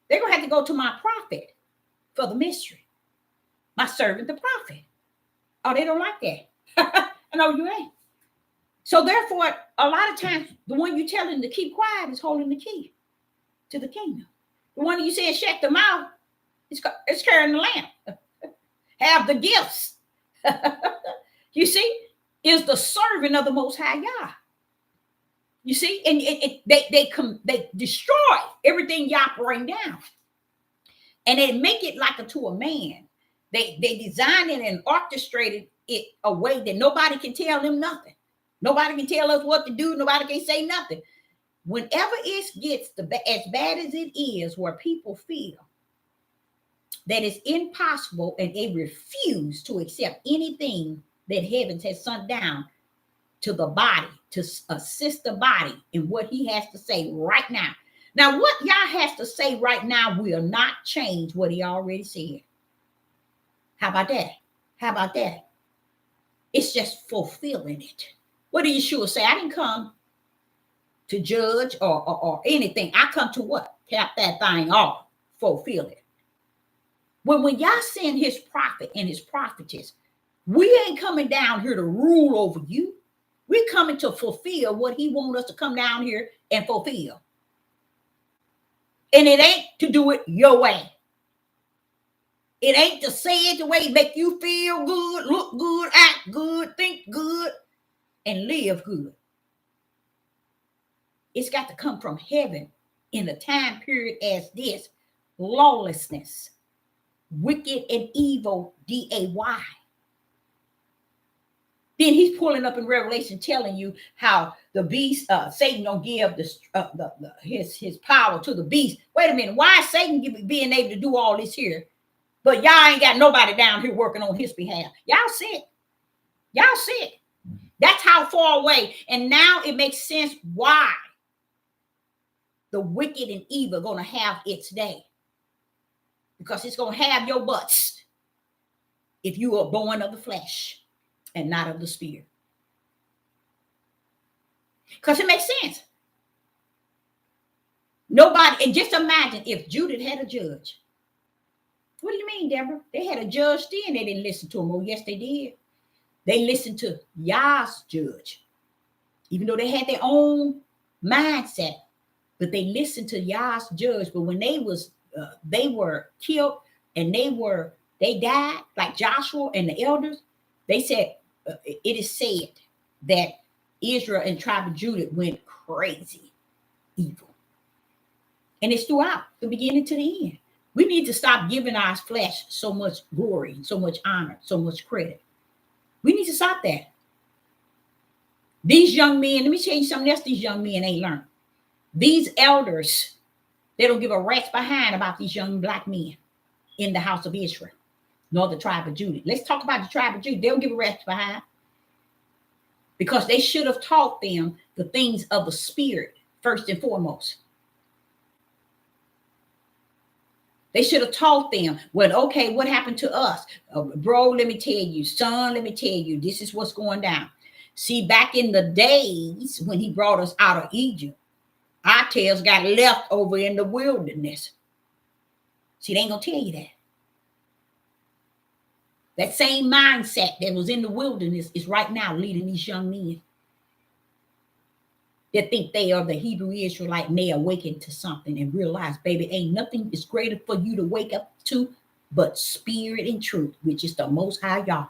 They're going to have to go to my prophet for the mystery. My servant, the prophet. Oh, they don't like that. No, you ain't. So therefore, a lot of times, the one you telling to keep quiet is holding the key to the kingdom. The one you said shut the mouth is carrying the lamp. Have the gifts. You see, is the servant of the Most High Yah. You see, and they destroy everything Yah bring down, and they make it like to a man. They design it and orchestrated it a way that nobody can tell them nothing. Nobody can tell us what to do. Nobody can say nothing. Whenever it gets as bad as it is, where people feel that it's impossible and they refuse to accept anything that heaven has sent down to the body, to assist the body in what he has to say right now. Now, what Yah has to say right now will not change what he already said. How about that? How about that? It's just fulfilling it. What did Yeshua say? I didn't come to judge or anything. I come to what? Cap that thing off, fulfill it. When y'all send his prophet and his prophetess, we ain't coming down here to rule over you. We're coming to fulfill what he wants us to come down here and fulfill. And it ain't to do it your way. It ain't to say it the way it make you feel good, look good, act good, think good, and live good. It's got to come from heaven in a time period as this. Lawlessness, wicked and evil, D-A-Y. Then he's pulling up in Revelation telling you how the beast, Satan don't give his power to the beast. Wait a minute, why is Satan being able to do all this here? But y'all ain't got nobody down here working on his behalf. Y'all sick. Y'all sick. That's how far away. And now it makes sense why the wicked and evil are going to have its day. Because it's going to have your butts if you are born of the flesh and not of the spirit. Because it makes sense. Nobody, and just imagine if Judith had a judge. What do you mean, Deborah? They had a judge then, they didn't listen to him. Oh, yes, they did. They listened to Yah's judge. Even though they had their own mindset, but they listened to Yah's judge. But when they were killed and they died, like Joshua and the elders, they said, it is said that Israel and tribe of Judah went crazy evil. And it's throughout the beginning to the end. We need to stop giving our flesh so much glory, so much honor, so much credit. We need to stop that. These young men, let me tell you something else these young men ain't learned. These elders, they don't give a rat's behind about these young black men in the house of Israel, nor the tribe of Judah. Let's talk about the tribe of Judah. They don't give a rat's behind. Because they should have taught them the things of the spirit first and foremost. They should have taught them, well, okay, what happened to us? Bro, let me tell you. Son, let me tell you. This is what's going down. See, back in the days when he brought us out of Egypt, our tails got left over in the wilderness. See, they ain't going to tell you that. That same mindset that was in the wilderness is right now leading these young men that think they are the Hebrew Israelite and they awaken to something and realize, baby, ain't nothing is greater for you to wake up to but spirit and truth, which is the Most High Yah.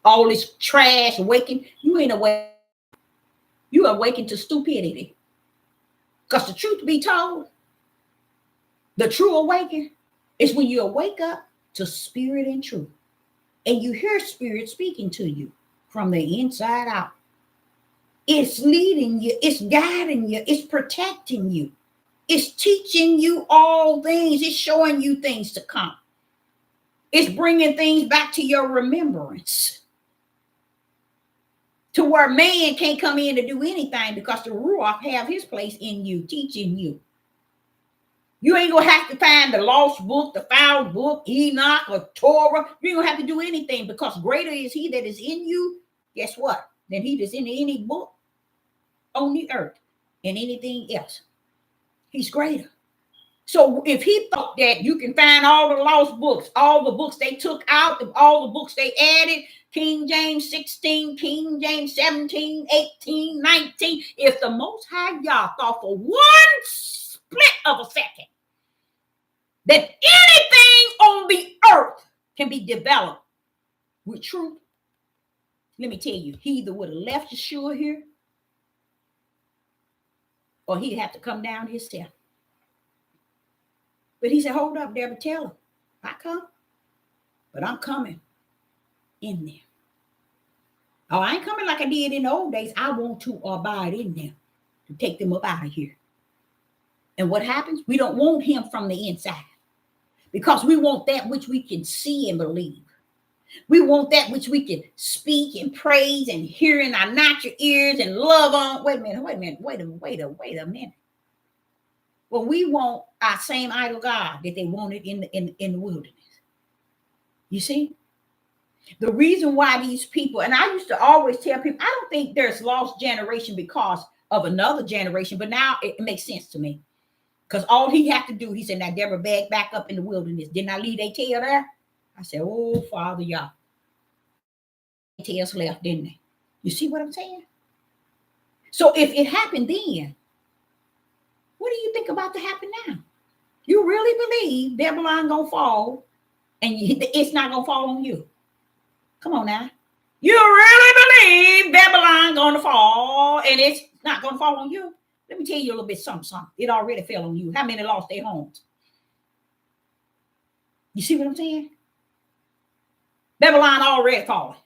All this trash awaken, you ain't awake. You awaken to stupidity. Because the truth be told, the true awakening is when you wake up to spirit and truth. And you hear spirit speaking to you from the inside out. It's leading you, it's guiding you, it's protecting you. It's teaching you all things. It's showing you things to come. It's bringing things back to your remembrance. To where man can't come in to do anything because the Ruach have his place in you, teaching you. You ain't going to have to find the lost book, the found book, Enoch or Torah. You ain't going to have to do anything because greater is he that is in you. Guess what? Than he that's in any book on the earth and anything else. He's greater. So if he thought that you can find all the lost books, all the books they took out, all the books they added, King James 16, King James 17, 18, 19, if the Most High Yah thought for one split of a second that anything on the earth can be developed with truth, let me tell you, he either would have left Yeshua here or he'd have to come down himself. But he said, hold up, Deborah, tell him, I come, but I'm coming in there. Oh, I ain't coming like I did in the old days. I want to abide in them to take them up out of here. And what happens? We don't want him from the inside because we want that which we can see and believe. We want that which we can speak and praise and hear in our natural ears and love on. Wait a minute. Well, we want our same idol God that they wanted in the wilderness. You see? The reason why these people, and I used to always tell people, I don't think there's lost generation because of another generation, but now it makes sense to me. Because all he had to do, he said, now Deborah begged back up in the wilderness. Didn't I leave their tail there? I said, oh, Father, y'all. Tails left, didn't they? You see what I'm saying? So if it happened then, what do you think about to happen now? You really believe Babylon gonna fall and it's not gonna fall on you? Come on now. You really believe Babylon gonna fall and it's not gonna fall on you? Let me tell you a little bit something. It already fell on you. How many lost their homes? You see what I'm saying? Babylon already fallen.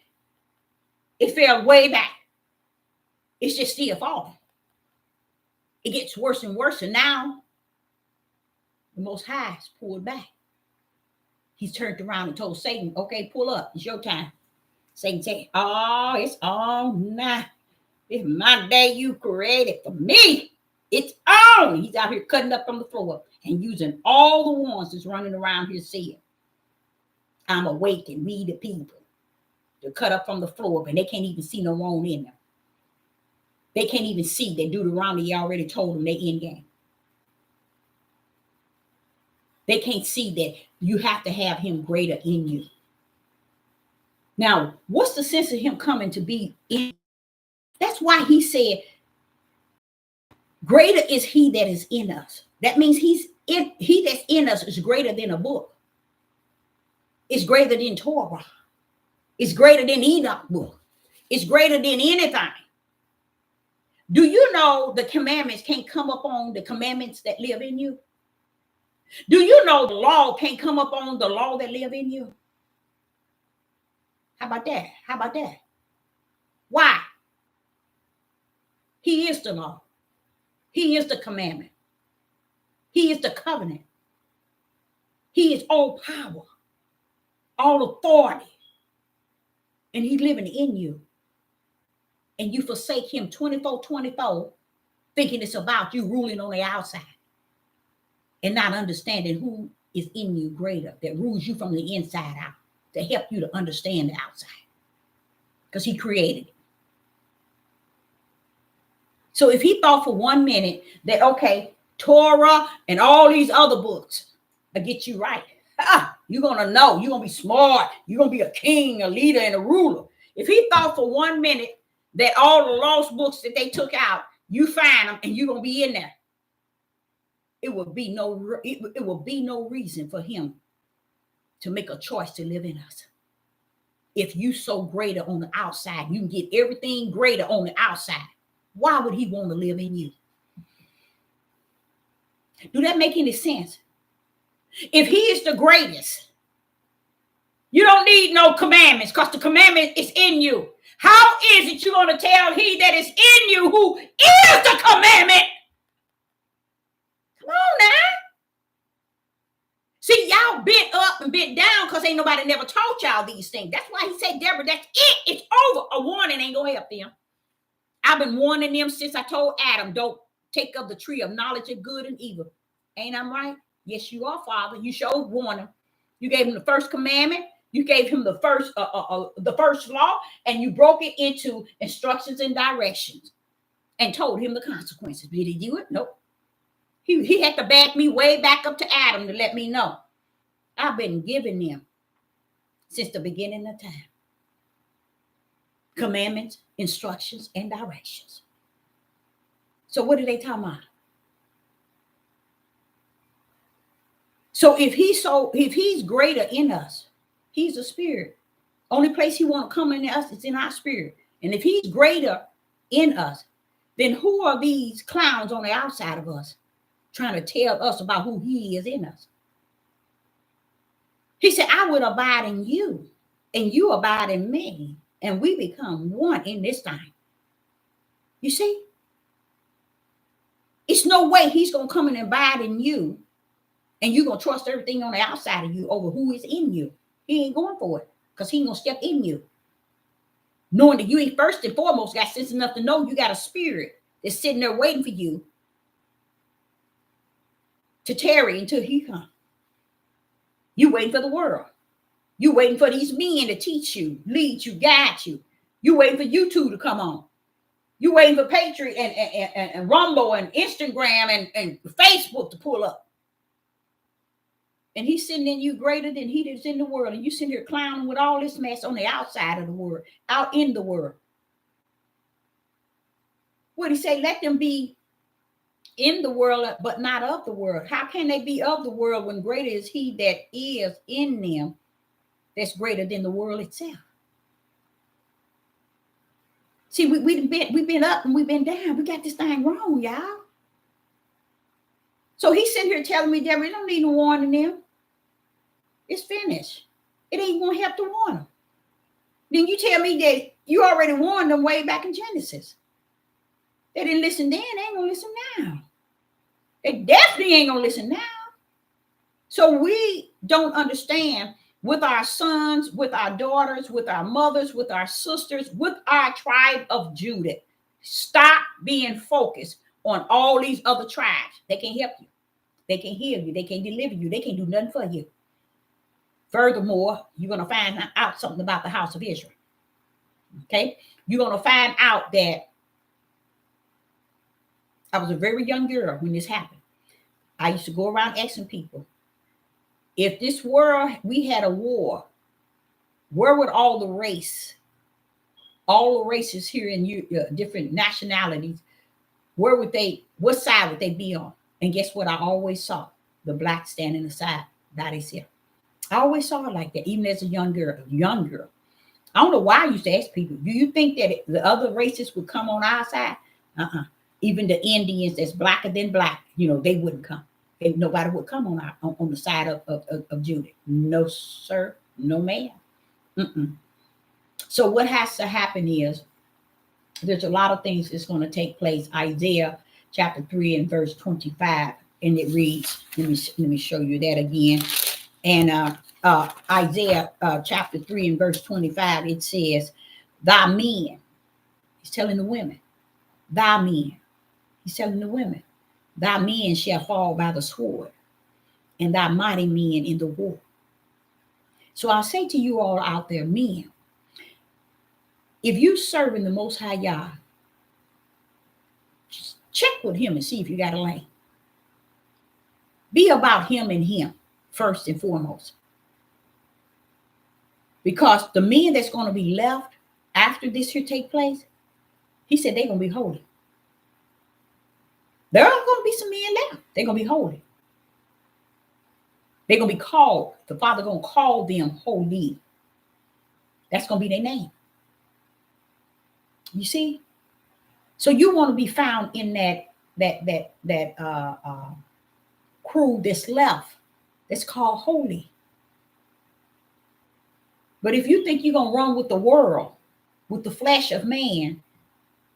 It fell way back. It's just still falling. It gets worse and worse. And now the Most High is pulled back. He's turned around and told Satan, okay, pull up. It's your time. Satan said, oh, it's on now. It's my day you created for me. It's on. He's out here cutting up from the floor and using all the ones that's running around here saying, I'm awake and we the people. To cut up from the floor, but they can't even see no wrong in them. They can't even see that Deuteronomy already told them their end game. They can't see that you have to have him greater in you. Now, what's the sense of him coming to be in? That's why he said, greater is he that is in us. That means he that's in us is greater than a book. It's greater than Torah. It's greater than Enoch book. It's greater than anything. Do you know the commandments can't come up on the commandments that live in you? Do you know the law can't come up on the law that live in you? How about that? How about that? Why? He is the law. He is the commandment. He is the covenant. He is all power, all authority. And he's living in you. And you forsake him 24/24, thinking it's about you ruling on the outside and not understanding who is in you greater, that rules you from the inside out, to help you to understand the outside. Because he created it. So if he thought for 1 minute that, okay, Torah and all these other books will get you right, you're going to know, you're going to be smart, you're going to be a king, a leader, and a ruler. If he thought for 1 minute that all the lost books that they took out, you find them and you're going to be in there, it will be no reason for him to make a choice to live in us. If you so greater on the outside, you can get everything greater on the outside. Why would he want to live in you? Do that make any sense? If he is the greatest, you don't need no commandments because the commandment is in you. How is it you're going to tell he that is in you who is the commandment? Come on now. See, y'all bent up and bent down because ain't nobody never taught y'all these things. That's why he said, Deborah, that's it. It's over. A warning ain't going to help them. I've been warning them since I told Adam, don't take of the tree of knowledge of good and evil. Ain't I right? Yes, you are, Father. You showed warning. You gave him the first commandment. You gave him the first law, and you broke it into instructions and directions and told him the consequences. Did he do it? Nope. He had to back me way back up to Adam to let me know. I've been giving them since the beginning of time. Commandments, instructions, and directions. So what are they talking about? So if he's greater in us, he's a spirit. Only place he want to come in us is in our spirit. And if he's greater in us, then who are these clowns on the outside of us trying to tell us about who he is in us? He said, I will abide in you and you abide in me, and we become one in this time. You see? It's no way he's going to come and abide in you and you're going to trust everything on the outside of you over who is in you. He ain't going for it because he ain't going to step in you. Knowing that you ain't first and foremost got sense enough to know you got a spirit that's sitting there waiting for you to tarry until he comes. You waiting for the world. You waiting for these men to teach you, lead you, guide you. You waiting for you two to come on. You waiting for Patriot and Rumble and Instagram and Facebook to pull up. And he's sending you greater than he is in the world. And you sitting here clowning with all this mess on the outside of the world, out in the world. What he say? Let them be in the world, but not of the world. How can they be of the world when greater is he that is in them that's greater than the world itself? See, we've been up and we've been down. We got this thing wrong, y'all. So he's sitting here telling me, Deborah, you don't need no warning them. It's finished. It ain't going to help to warn them. Then you tell me that you already warned them way back in Genesis. They didn't listen then. They ain't going to listen now. They definitely ain't going to listen now. So we don't understand with our sons, with our daughters, with our mothers, with our sisters, with our tribe of Judah. Stop being focused on all these other tribes. They can't help you. They can't heal you. They can't deliver you. They can't do nothing for you. Furthermore, you're going to find out something about the house of Israel. Okay? You're going to find out that I was a very young girl when this happened. I used to go around asking people, if this world, we had a war, where would all the races here in different nationalities, what side would they be on? And guess what? I always saw the black standing aside by themselves. I always saw it like that, even as a young girl. I don't know why I used to ask people, do you think that the other races would come on our side? Even the Indians that's blacker than black, they wouldn't come. Nobody would come on the side of Judah. No, sir. No, ma'am. So what has to happen is there's a lot of things that's going to take place. Isaiah chapter 3 and verse 25. And it reads, let me show you that again. And Isaiah chapter 3 and verse 25, it says, thy men, he's telling the women, thy men, he's telling the women, thy men shall fall by the sword, and thy mighty men in the war. So I'll say to you all out there, men, if you serving the Most High Yah, just check with him and see if you got a lane. Be about him and him first and foremost. Because the men that's going to be left after this here take place, he said they're going to be holy. There are going to be some men left. They're going to be holy. They're going to be called. The Father going to call them holy. That's going to be their name. You see? So you want to be found in that crew that's left. That's called holy. But if you think you're going to run with the world, with the flesh of man,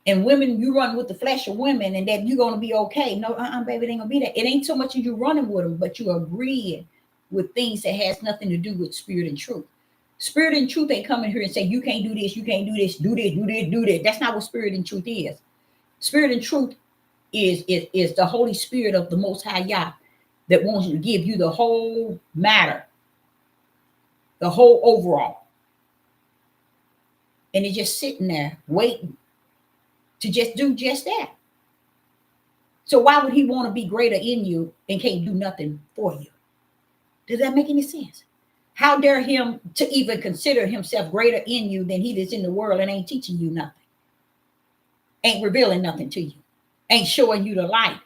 and women, you run with the flesh of women, and that you're going to be okay. No, baby, it ain't going to be that. It ain't so much as you running with them, but you agreeing with things that has nothing to do with spirit and truth. Spirit and truth ain't coming here and say, you can't do this, you can't do this, do this, do this, do this. That's not what spirit and truth is. Spirit and truth is the Holy Spirit of the Most High Yah that wants to give you the whole matter, the whole overall. And it's just sitting there waiting to just do just that. So why would he want to be greater in you and can't do nothing for you? Does that make any sense? How dare him to even consider himself greater in you than he is in the world and ain't teaching you nothing? Ain't revealing nothing to you. Ain't showing you the light.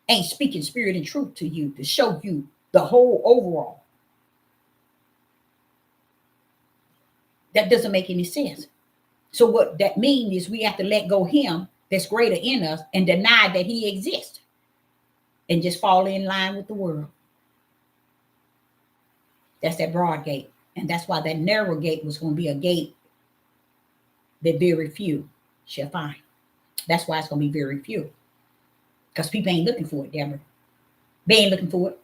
Ain't speaking spirit and truth to you to show you the whole overall. That doesn't make any sense. So what that means is we have to let go him that's greater in us and deny that he exists and just fall in line with the world. That's that broad gate. And that's why that narrow gate was going to be a gate that very few shall find. That's why it's going to be very few. Because people ain't looking for it, Deborah. They ain't looking for it.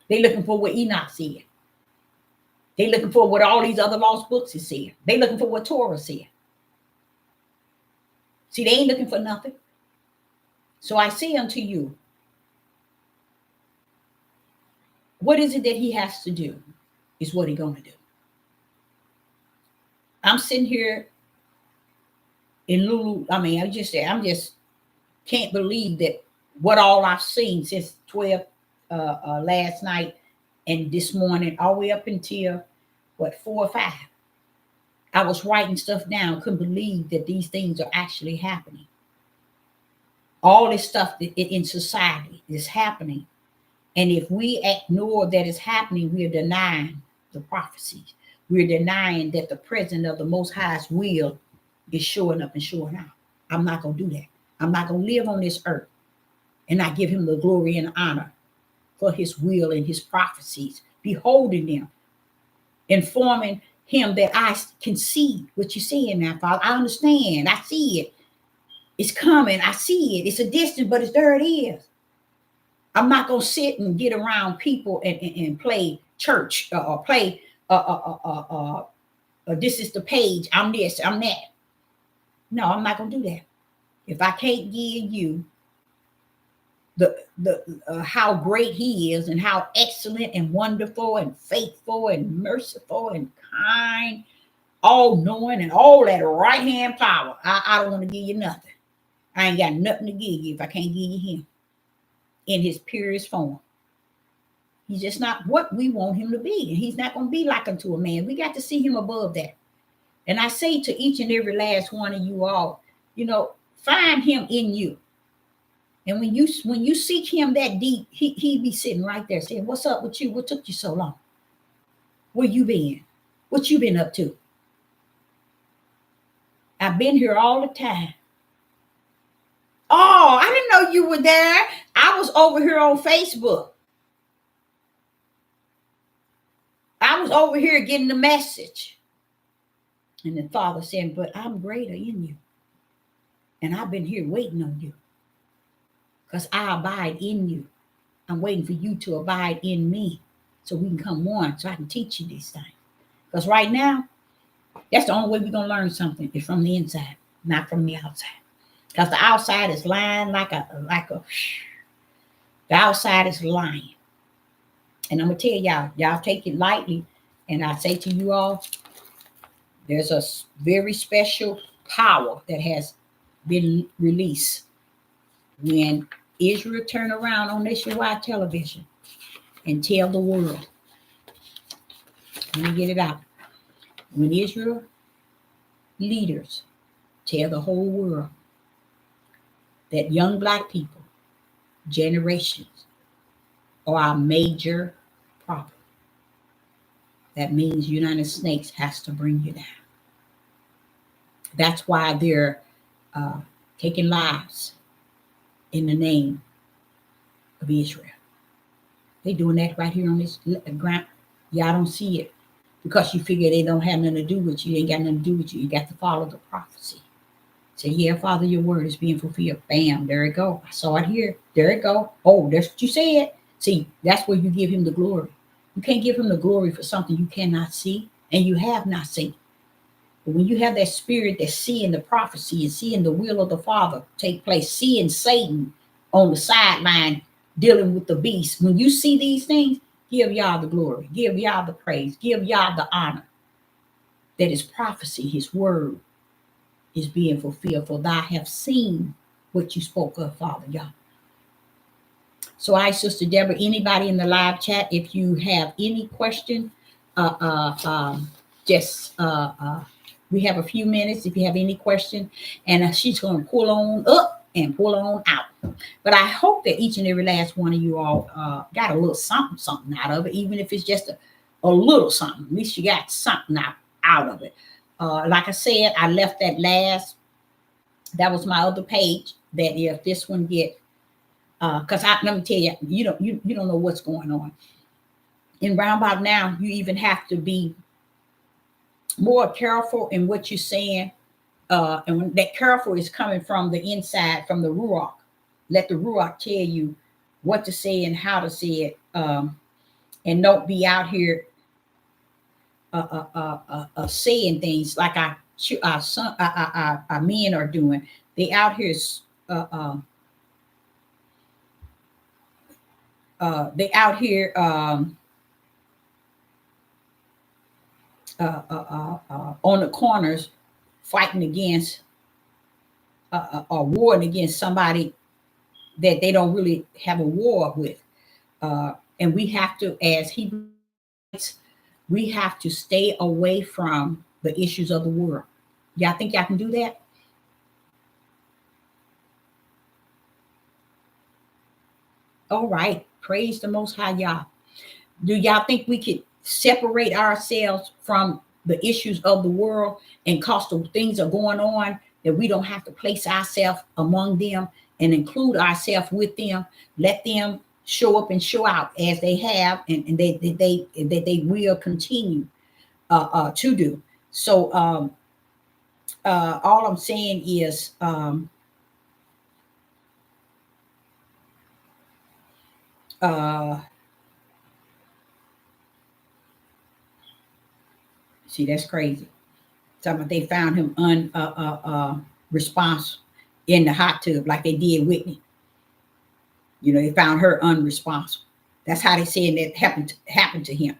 They looking for what Enoch said. They looking for what all these other lost books have said. They looking for what Torah said. See, they ain't looking for nothing. So I say unto you, what is it that he has to do is what he's going to do. I'm sitting here in Lulu. I mean, I'm just can't believe that what all I've seen since 12 last night and this morning, all the way up until what 4 or 5. I was writing stuff down, couldn't believe that these things are actually happening. All this stuff that in society is happening. And if we ignore that it's happening, we're denying the prophecies. We're denying that the presence of the Most High's will is showing up and showing out. I'm not going to do that. I'm not going to live on this earth and not give him the glory and honor for his will and his prophecies, beholding them, informing him that I can see what you're saying now, Father. I understand. I see it. It's coming. I see it. It's a distance, but it's there it is. I'm not going to sit and get around people and play church or play this is the page. I'm this, I'm that. No, I'm not going to do that. If I can't give you the how great he is and how excellent and wonderful and faithful and merciful and kind, all knowing and all that right hand power, I don't want to give you nothing. I ain't got nothing to give you if I can't give you him in his purest form. He's just not what we want him to be. And he's not going to be like unto a man. We got to see him above that. And I say to each and every last one of you all, find him in you. And when you seek him that deep, he be sitting right there saying, what's up with you? What took you so long? Where you been? What you been up to? I've been here all the time. Oh, I didn't know you were there. I was over here on Facebook. I was over here getting the message. And the Father said, but I'm greater in you. And I've been here waiting on you. Because I abide in you. I'm waiting for you to abide in me. So we can come one, so I can teach you these things. Because right now, that's the only way we're going to learn something is from the inside, not from the outside. Because the outside is lying the outside is lying. And I'm going to tell y'all take it lightly. And I say to you all, there's a very special power that has been released when Israel turn around on nationwide television and tell the world. Let me get it out. When Israel leaders tell the whole world that young black people, generations, are our major problem. That means United States has to bring you down. That's why they're taking lives in the name of Israel. They're doing that right here on this ground. Y'all don't see it because you figure they don't have nothing to do with you. They ain't got nothing to do with you. You got to follow the prophecy. Say, yeah, Father, your word is being fulfilled. Bam, there it go. I saw it here. There it go. Oh, that's what you said. See, that's where you give him the glory. You can't give him the glory for something you cannot see and you have not seen. But when you have that spirit that's seeing the prophecy and seeing the will of the Father take place, seeing Satan on the sideline dealing with the beast, when you see these things, give y'all the glory, give y'all the praise, give y'all the honor that his prophecy, his word is being fulfilled. For thou have seen what you spoke of, Father, y'all. So Sister Deborah, anybody in the live chat, if you have any question, we have a few minutes if you have any question, and she's going to pull on up and pull on out. But I hope that each and every last one of you all got a little something out of it, even if it's just a little something. At least you got something out of it. Like I said, I left that was my other page, that if this one get, because let me tell you, you don't know what's going on. In roundabout now, you even have to be more careful in what you're saying. And when that careful is coming from the inside, from the Ruach. Let the Ruach tell you what to say and how to say it. And don't be out here saying things like our men are doing. They out here on the corners fighting against are warring against somebody that they don't really have a war with. And we have to, as Hebrews, we have to stay away from the issues of the world. Y'all think y'all can do that? All right. Praise the Most High, y'all. Do y'all think we could separate ourselves from the issues of the world, and cause the things are going on that we don't have to place ourselves among them and include ourselves with them? Let them show up and show out as they have, and they will continue to do. So all I'm saying is see, that's crazy. Something they found him responsible in the hot tub like they did Whitney. You know, they found her unresponsible. That's how they said that happened to him.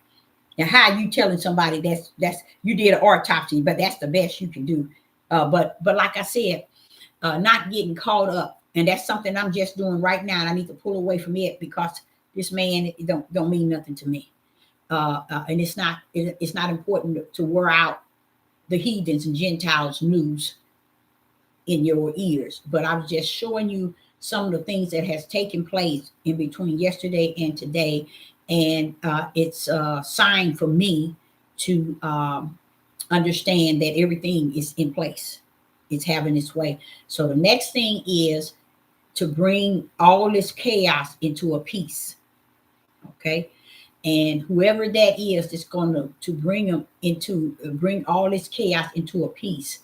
Now, how you telling somebody that's you did an autopsy, but that's the best you can do. But like I said, not getting caught up, and that's something I'm just doing right now. And I need to pull away from it, because this man don't mean nothing to me, and it's not important to wear out the heathens and Gentiles news in your ears. But I was just showing you some of the things that has taken place in between yesterday and today, and it's a sign for me to understand that everything is in place. It's having its way. So the next thing is to bring all this chaos into a peace. Okay. And whoever that is that's going to bring them into, bring all this chaos into a peace.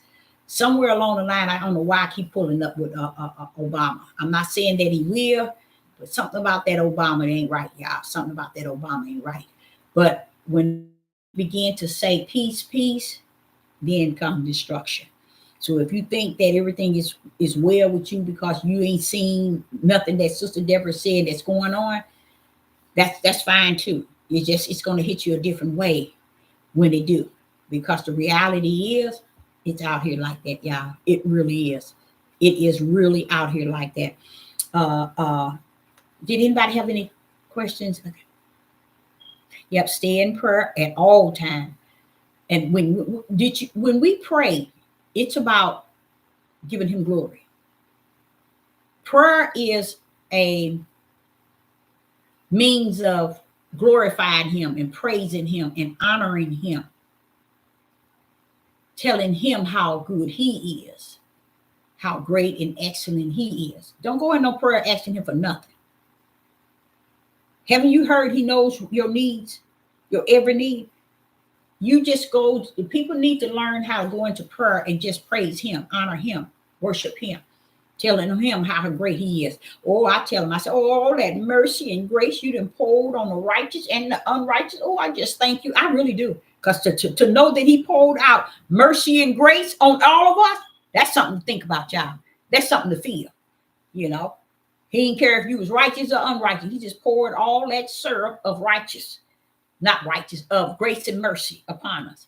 Somewhere along the line, I don't know why I keep pulling up with Obama. I'm not saying that he will, but something about that Obama ain't right, y'all. Something about that Obama ain't right. But when we begin to say peace, peace, then comes destruction. So if you think that everything is well with you because you ain't seen nothing that Sister Deborah said that's going on, that's fine too. It's going to hit you a different way when they do, because the reality is it's out here like that, y'all. It really is. It is really out here like that. Did anybody have any questions? Okay. Yep. Stay in prayer at all times. And when we pray, it's about giving him glory. Prayer is a means of glorifying him and praising him and honoring him, telling him how good he is, how great and excellent he is. Don't go in no prayer asking him for nothing. Haven't you heard he knows your needs, your every need? You just go, people need to learn how to go into prayer and just praise him, honor him, worship him, telling him how great he is. Oh, I tell him, I say, oh, all that mercy and grace you done poured on the righteous and the unrighteous. Oh, I just thank you. I really do. Because to know that he poured out mercy and grace on all of us, that's something to think about, y'all. That's something to feel, you know. He didn't care if you was righteous or unrighteous. He just poured all that syrup of righteous, not righteous, of grace and mercy upon us.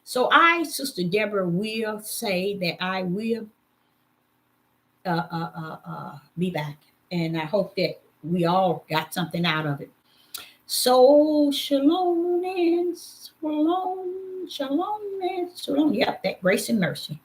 So I, Sister Deborah, will say that I will be back. And I hope that we all got something out of it. So shalom and shalom, shalom and shalom. Yep, that grace and mercy.